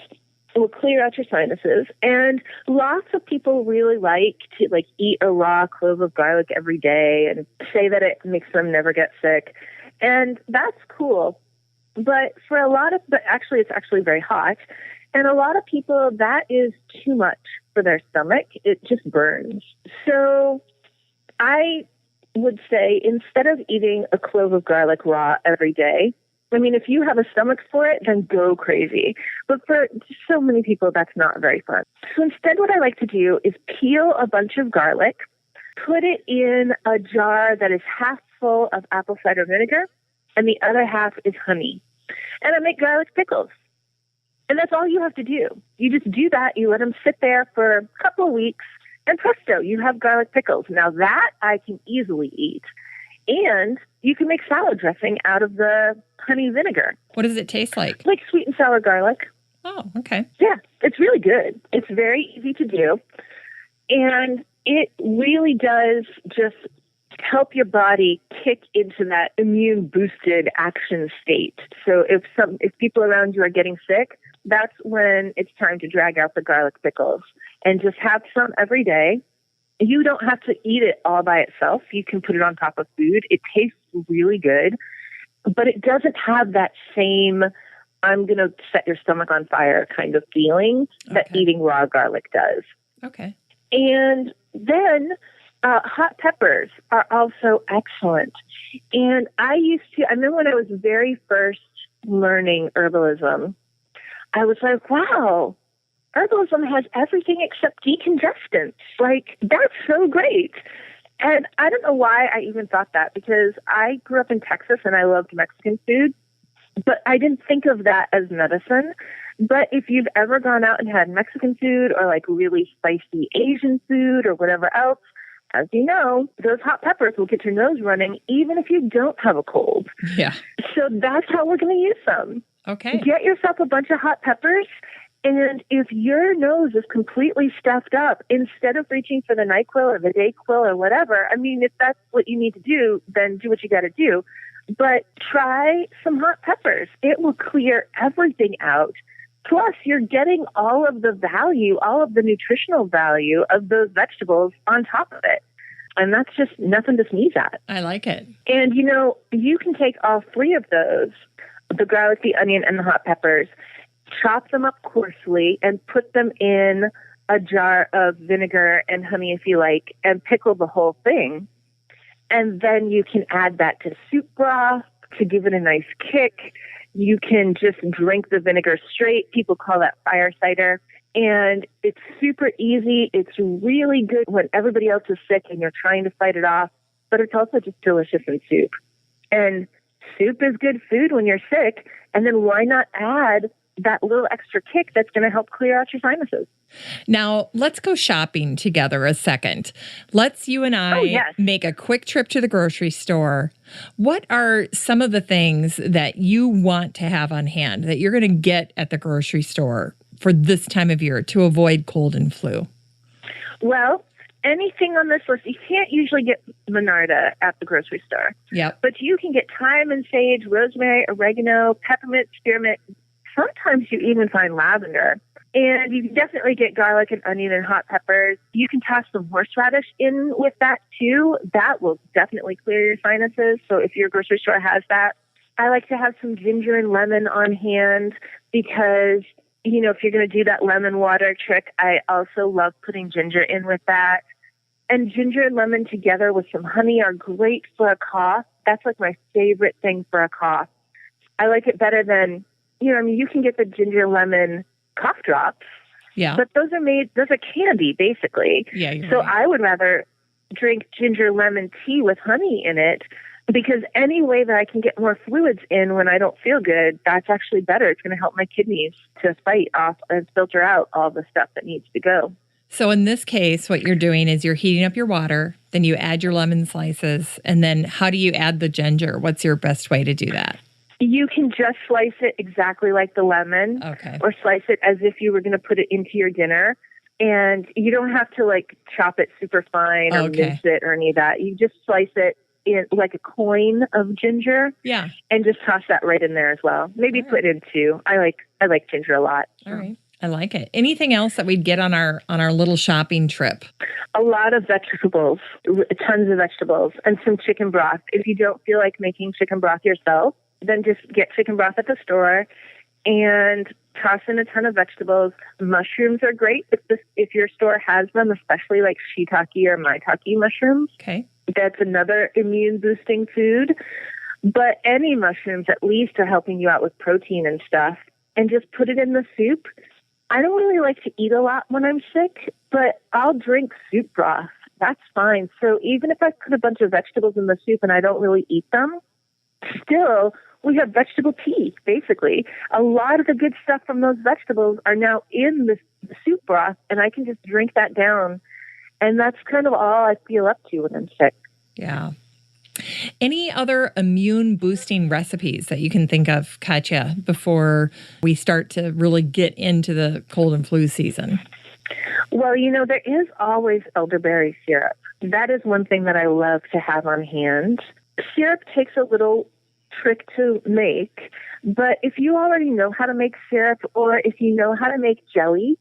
B: will clear out your sinuses, and lots of people really like to eat a raw clove of garlic every day and say that it makes them never get sick, and that's cool. But it's actually very hot, and a lot of people, that is too much for their stomach. It just burns. So I would say, instead of eating a clove of garlic raw every day, I mean, if you have a stomach for it, then go crazy. But for so many people, that's not very fun. So instead, what I like to do is peel a bunch of garlic, put it in a jar that is half full of apple cider vinegar, and the other half is honey. And I make garlic pickles. And that's all you have to do. You just do that. You let them sit there for a couple of weeks, and presto, you have garlic pickles. Now that I can easily eat. And you can make salad dressing out of the honey vinegar.
A: What does it taste like?
B: Like sweet and sour garlic.
A: Oh, okay.
B: Yeah, it's really good. It's very easy to do. And it really does just help your body kick into that immune boosted action state. So if people around you are getting sick, that's when it's time to drag out the garlic pickles and just have some every day. You don't have to eat it all by itself. You can put it on top of food. It tastes really good, but it doesn't have that same I'm going to set your stomach on fire kind of feeling that eating raw garlic does.
A: Okay.
B: And then hot peppers are also excellent. And I remember when I was very first learning herbalism, I was like, wow, herbalism has everything except decongestants. Like, that's so great. And I don't know why I even thought that, because I grew up in Texas and I loved Mexican food, but I didn't think of that as medicine. But if you've ever gone out and had Mexican food or really spicy Asian food or whatever else, as you know, those hot peppers will get your nose running even if you don't have a cold.
A: Yeah.
B: So that's how we're going to use them.
A: Okay.
B: Get yourself a bunch of hot peppers, and if your nose is completely stuffed up, instead of reaching for the NyQuil or the DayQuil or whatever, I mean, if that's what you need to do, then do what you got to do. But try some hot peppers. It will clear everything out. Plus, you're getting all of the value, all of the nutritional value of those vegetables on top of it. And that's just nothing to sneeze at.
A: I like it.
B: And, you can take all three of those, the garlic, the onion, and the hot peppers, chop them up coarsely, and put them in a jar of vinegar and honey if you like, and pickle the whole thing. And then you can add that to soup broth to give it a nice kick. You can just drink the vinegar straight. People call that fire cider. And it's super easy. It's really good when everybody else is sick and you're trying to fight it off. But it's also just delicious in soup. And soup is good food when you're sick. And then why not add that little extra kick that's going to help clear out your sinuses?
A: Now, let's go shopping together a second. You and I make a quick trip to the grocery store. What are some of the things that you want to have on hand that you're going to get at the grocery store for this time of year to avoid cold and flu?
B: Well, anything on this list, you can't usually get Monarda at the grocery store.
A: Yep.
B: But you can get thyme and sage, rosemary, oregano, peppermint, spearmint. Sometimes you even find lavender. And you can definitely get garlic and onion and hot peppers. You can toss some horseradish in with that too. That will definitely clear your sinuses. So if your grocery store has that, I like to have some ginger and lemon on hand because, if you're going to do that lemon water trick, I also love putting ginger in with that. And ginger and lemon together with some honey are great for a cough. That's my favorite thing for a cough. I like it better than, you can get the ginger lemon cough drops.
A: Yeah.
B: But those are candy, basically.
A: Yeah.
B: So
A: right.
B: I would rather drink ginger lemon tea with honey in it, because any way that I can get more fluids in when I don't feel good, that's actually better. It's going to help my kidneys to fight off and filter out all the stuff that needs to go.
A: So in this case, what you're doing is you're heating up your water, then you add your lemon slices, and then how do you add the ginger? What's your best way to do that?
B: You can just slice it exactly like the lemon, or slice it as if you were going to put it into your dinner. And you don't have to chop it super fine or mince it or any of that. You just slice it in like a coin of ginger.
A: Yeah.
B: And just toss that right in there as well. Maybe put in 2. I like ginger a lot.
A: All right. I like it. Anything else that we'd get on our little shopping trip?
B: A lot of vegetables, tons of vegetables, and some chicken broth. If you don't feel like making chicken broth yourself, then just get chicken broth at the store and toss in a ton of vegetables. Mushrooms are great if your store has them, especially like shiitake or maitake mushrooms.
A: Okay.
B: That's another immune boosting food. But any mushrooms at least are helping you out with protein and stuff. And just put it in the soup. I don't really like to eat a lot when I'm sick, but I'll drink soup broth. That's fine. So even if I put a bunch of vegetables in the soup and I don't really eat them, still we have vegetable tea, basically. A lot of the good stuff from those vegetables are now in the soup broth, and I can just drink that down. And that's kind of all I feel up to when I'm sick.
A: Yeah. Any other immune boosting recipes that you can think of, Katja, before we start to really get into the cold and flu season?
B: Well, there is always elderberry syrup. That is one thing that I love to have on hand. Syrup takes a little trick to make, but if you already know how to make syrup or if you know how to make jelly,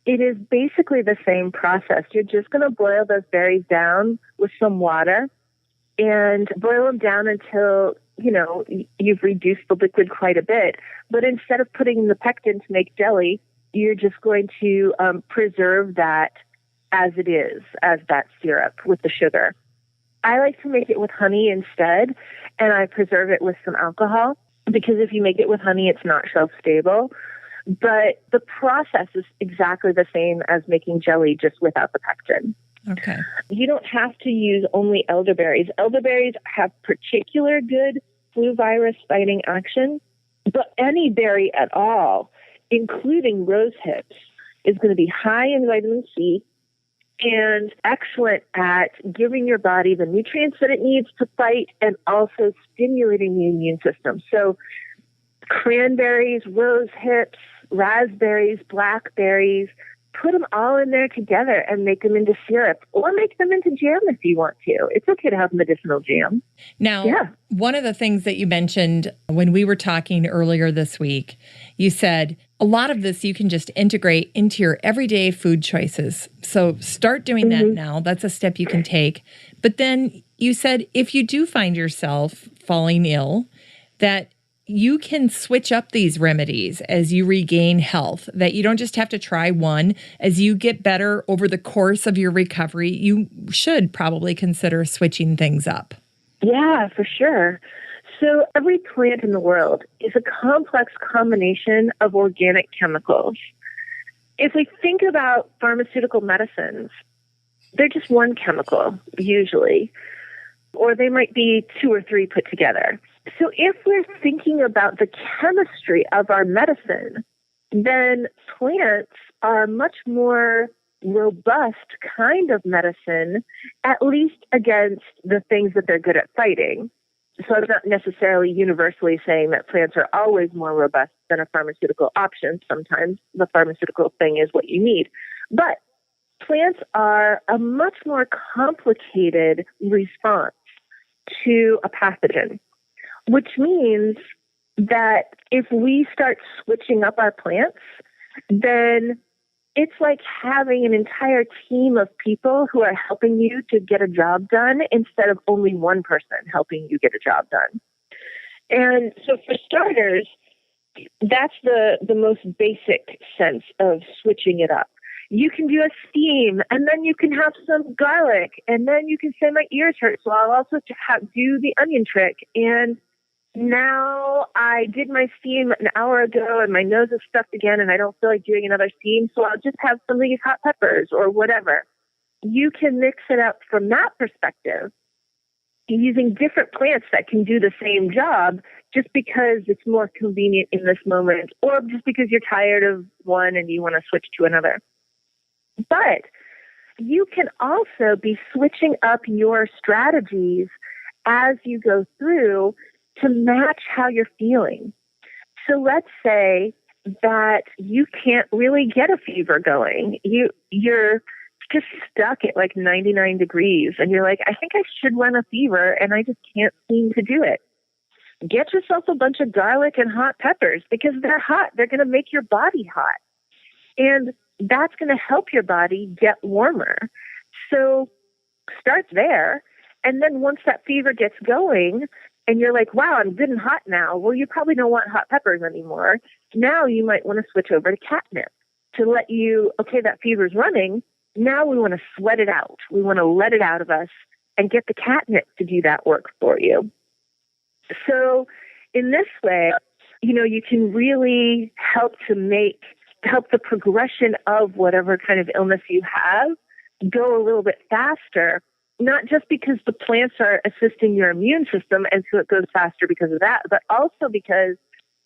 B: it is basically the same process. You're just going to boil those berries down with some water and boil them down until, you've reduced the liquid quite a bit. But instead of putting the pectin to make jelly, you're just going to preserve that as it is, as that syrup with the sugar. I like to make it with honey instead, and I preserve it with some alcohol because if you make it with honey, it's not shelf-stable. But the process is exactly the same as making jelly, just without the pectin.
A: Okay.
B: You don't have to use only elderberries. Elderberries have particular good flu virus fighting action, but any berry at all, including rose hips, is going to be high in vitamin C and excellent at giving your body the nutrients that it needs to fight and also stimulating the immune system. So cranberries, rose hips, raspberries, blackberries, put them all in there together and make them into syrup or make them into jam if you want to. It's okay to have medicinal jam.
A: Now, one of the things that you mentioned when we were talking earlier this week, you said a lot of this you can just integrate into your everyday food choices. So start doing that now. That's a step you can take. But then you said if you do find yourself falling ill, that you can switch up these remedies as you regain health, that you don't just have to try one. As you get better over the course of your recovery, you should probably consider switching things up.
B: Yeah, for sure. So every plant in the world is a complex combination of organic chemicals. If we think about pharmaceutical medicines, they're just one chemical, usually, or they might be 2 or 3 put together. So if we're thinking about the chemistry of our medicine, then plants are a much more robust kind of medicine, at least against the things that they're good at fighting. So I'm not necessarily universally saying that plants are always more robust than a pharmaceutical option. Sometimes the pharmaceutical thing is what you need. But plants are a much more complicated response to a pathogen, which means that if we start switching up our plants, then it's like having an entire team of people who are helping you to get a job done instead of only one person helping you get a job done. And so for starters, that's the most basic sense of switching it up. You can do a steam, and then you can have some garlic, and then you can say my ears hurt, so I'll also do the onion trick. And now I did my steam an hour ago, and my nose is stuffed again, and I don't feel like doing another steam, so I'll just have some of these hot peppers or whatever. You can mix it up from that perspective using different plants that can do the same job just because it's more convenient in this moment, or just because you're tired of one and you want to switch to another. But you can also be switching up your strategies as you go through to match how you're feeling. So let's say that you can't really get a fever going. You're just stuck at like 99 degrees. And you're like, I think I should run a fever and I just can't seem to do it. Get yourself a bunch of garlic and hot peppers because they're hot. They're going to make your body hot. And that's going to help your body get warmer. So start there. And then once that fever gets going and you're like, wow, I'm good and hot now. Well, you probably don't want hot peppers anymore. Now you might want to switch over to catnip to let you, okay, that fever's running. Now we want to sweat it out. We want to let it out of us and get the catnip to do that work for you. So in this way, you can really help the progression of whatever kind of illness you have go a little bit faster, not just because the plants are assisting your immune system and so it goes faster because of that, but also because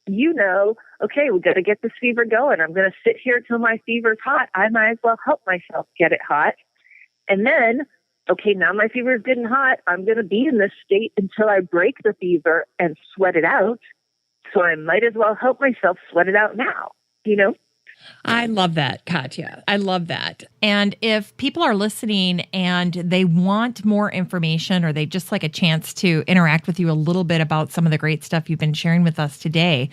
B: okay, we got to get this fever going. I'm going to sit here till my fever's hot. I might as well help myself get it hot. And then, okay, now my fever is good and hot. I'm going to be in this state until I break the fever and sweat it out. So I might as well help myself sweat it out now,
A: I love that, Katja. I love that. And if people are listening and they want more information or they just like a chance to interact with you a little bit about some of the great stuff you've been sharing with us today,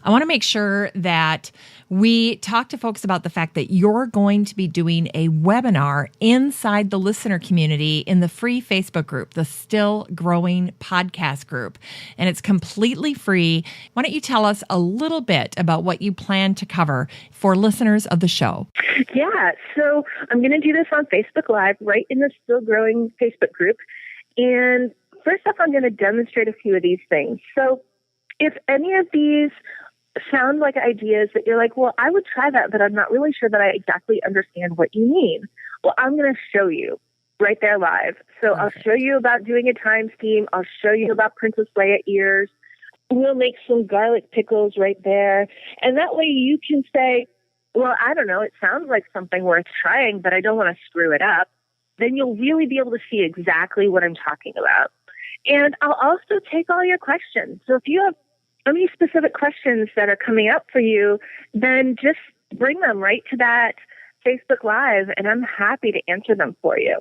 A: I want to make sure that we talk to folks about the fact that you're going to be doing a webinar inside the listener community in the free Facebook group, the Still Growing podcast group. And it's completely free. Why don't you tell us a little bit about what you plan to cover for listeners of the show?
B: Yeah, so I'm going to do this on Facebook Live right in the Still Growing Facebook group. And first off, I'm going to demonstrate a few of these things. So if any of these sound like ideas that you're like, well, I would try that, but I'm not really sure that I exactly understand what you mean. Well, I'm going to show you right there live. So I'll show you about doing a time scheme. I'll show you about Princess Leia ears. We'll make some garlic pickles right there. And that way you can say, well, I don't know, it sounds like something worth trying, but I don't want to screw it up. Then you'll really be able to see exactly what I'm talking about. And I'll also take all your questions. So if you have any specific questions that are coming up for you, then just bring them right to that Facebook Live, and I'm happy to answer them for you.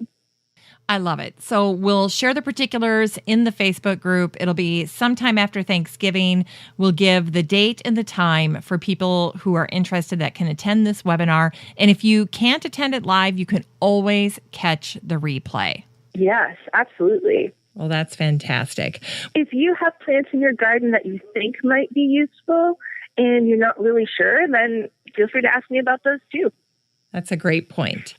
A: I love it. So we'll share the particulars in the Facebook group. It'll be sometime after Thanksgiving. We'll give the date and the time for people who are interested that can attend this webinar. And if you can't attend it live, you can always catch the replay.
B: Yes, absolutely.
A: Well, that's fantastic.
B: If you have plants in your garden that you think might be useful and you're not really sure, then feel free to ask me about those too.
A: That's a great point.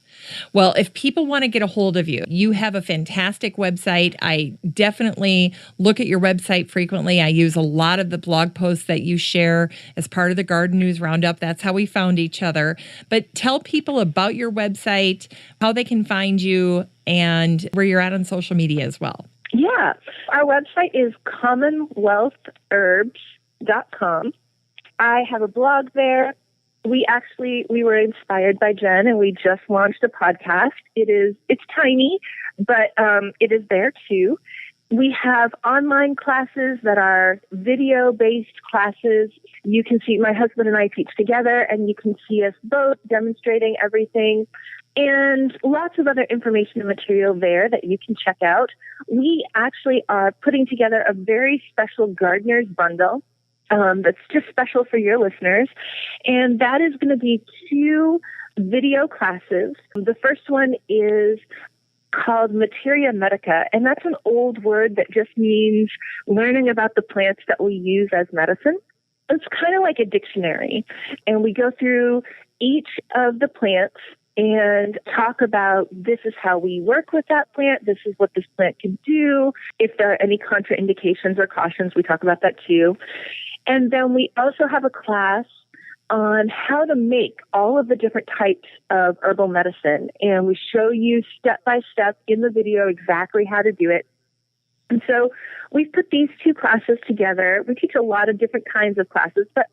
A: Well, if people want to get a hold of you, you have a fantastic website. I definitely look at your website frequently. I use a lot of the blog posts that you share as part of the Garden News Roundup. That's how we found each other. But tell people about your website, how they can find you, and where you're at on social media as well.
B: Yeah. Our website is CommonWealthHerbs.com. I have a blog there. We were inspired by Jen, and we just launched a podcast. It's tiny, but it is there too. We have online classes that are video-based classes. You can see my husband and I teach together, and you can see us both demonstrating everything. And lots of other information and material there that you can check out. We actually are putting together a very special gardener's bundle that's just special for your listeners. And that is going to be 2 video classes. The first one is called Materia Medica, and that's an old word that just means learning about the plants that we use as medicine. It's kind of like a dictionary, and we go through each of the plants and talk about this is how we work with that plant, this is what this plant can do. If there are any contraindications or cautions, we talk about that too. And then we also have a class on how to make all of the different types of herbal medicine. And we show you step by step in the video exactly how to do it. And so we've put these 2 classes together. We teach a lot of different kinds of classes, but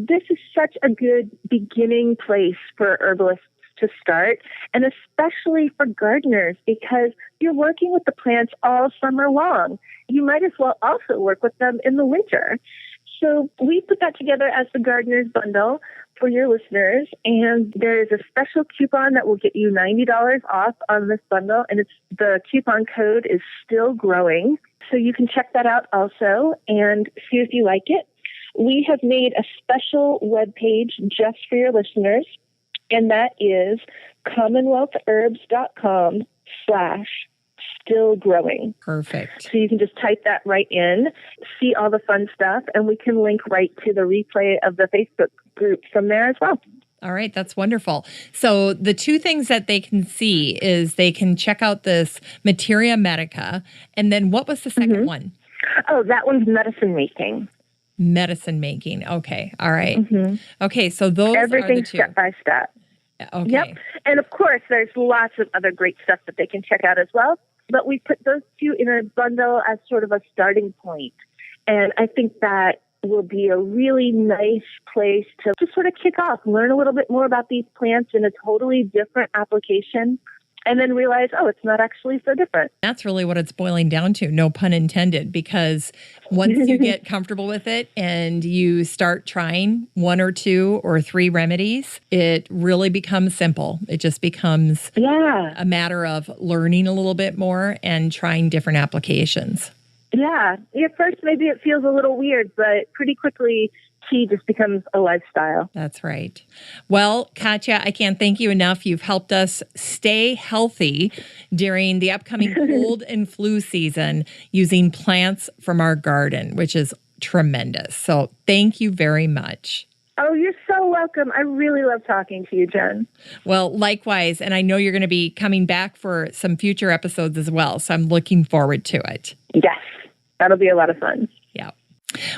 B: this is such a good beginning place for herbalists to start, and especially for gardeners, because you're working with the plants all summer long. You might as well also work with them in the winter. So we put that together as the Gardener's Bundle for your listeners, and there is a special coupon that will get you $90 off on this bundle, and the coupon code is Still Growing. So you can check that out also and see if you like it. We have made a special webpage just for your listeners, and that is CommonWealthHerbs.com/Still Growing.
A: Perfect.
B: So you can just type that right in, see all the fun stuff, and we can link right to the replay of the Facebook group from there as well.
A: All right, that's wonderful. So the two things that they can see is they can check out this Materia Medica, and then what was the second one?
B: Oh, that one's medicine making.
A: Medicine making. Okay. All right. Okay. So those
B: Everything
A: are the two.
B: step by step.
A: Okay.
B: Yep. And of course, there's lots of other great stuff that they can check out as well. But we put those two in a bundle as sort of a starting point. And I think that will be a really nice place to just sort of kick off, learn a little bit more about these plants in a totally different application, and then realize, oh, it's not actually so different.
A: That's really what it's boiling down to, no pun intended, because once you get comfortable with it and you start trying 1 or 2 or 3 remedies, it really becomes simple. It just becomes a matter of learning a little bit more and trying different applications.
B: Yeah. At first, maybe it feels a little weird, but pretty quickly, tea just becomes a lifestyle.
A: That's right. Well, Katja, I can't thank you enough. You've helped us stay healthy during the upcoming cold and flu season using plants from our garden, which is tremendous. So thank you very much.
B: Oh, you're so welcome. I really love talking to you, Jen.
A: Well, likewise. And I know you're going to be coming back for some future episodes as well. So I'm looking forward to it.
B: Yes, that'll be a lot of fun.
A: Yeah.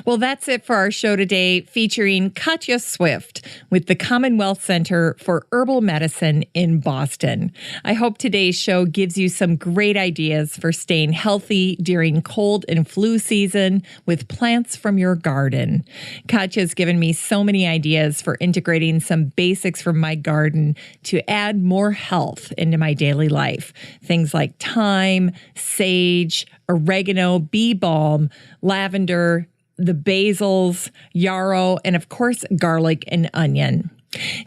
A: Well, that's it for our show today, featuring Katja Swift with the CommonWealth Center for Herbal Medicine in Boston. I hope today's show gives you some great ideas for staying healthy during cold and flu season with plants from your garden. Katja's given me so many ideas for integrating some basics from my garden to add more health into my daily life. Things like thyme, sage, oregano, bee balm, lavender, the basils, yarrow, and of course, garlic and onion.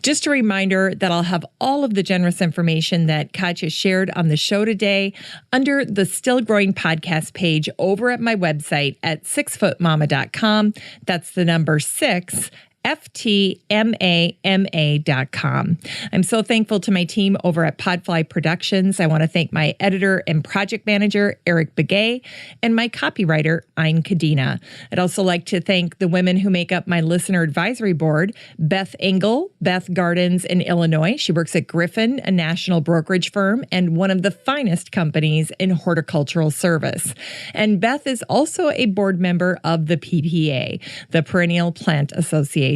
A: Just a reminder that I'll have all of the generous information that Katja shared on the show today under the Still Growing podcast page over at my website at 6footmama.com. That's the number 6, FTMAMA.com. I'm so thankful to my team over at Podfly Productions. I want to thank my editor and project manager, Eric Begay, and my copywriter, Ayn Kadina. I'd also like to thank the women who make up my listener advisory board, Beth Engel, Beth Gardens in Illinois. She works at Griffin, a national brokerage firm and one of the finest companies in horticultural service. And Beth is also a board member of the PPA, the Perennial Plant Association.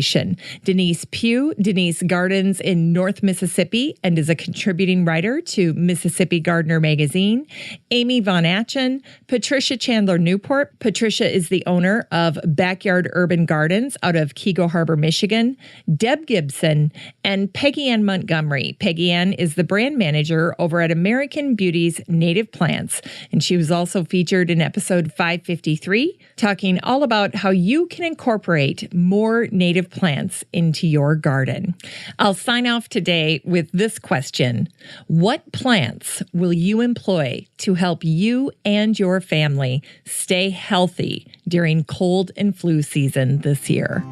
A: Denise Pugh, Denise Gardens in North Mississippi, and is a contributing writer to Mississippi Gardener magazine. Amy Von Atchen, Patricia Chandler Newport. Patricia is the owner of Backyard Urban Gardens out of Kego Harbor, Michigan. Deb Gibson, and Peggy Ann Montgomery. Peggy Ann is the brand manager over at American Beauty's Native Plants, and she was also featured in episode 553, talking all about how you can incorporate more native plants into your garden. I'll sign off today with this question. What plants will you employ to help you and your family stay healthy during cold and flu season this year?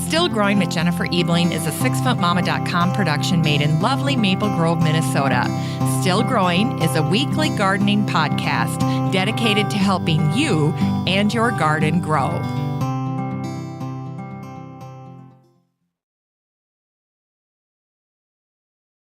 A: Still Growing with Jennifer Ebling is a 6footmama.com production made in lovely Maple Grove, Minnesota. Still Growing is a weekly gardening podcast dedicated to helping you and your garden grow.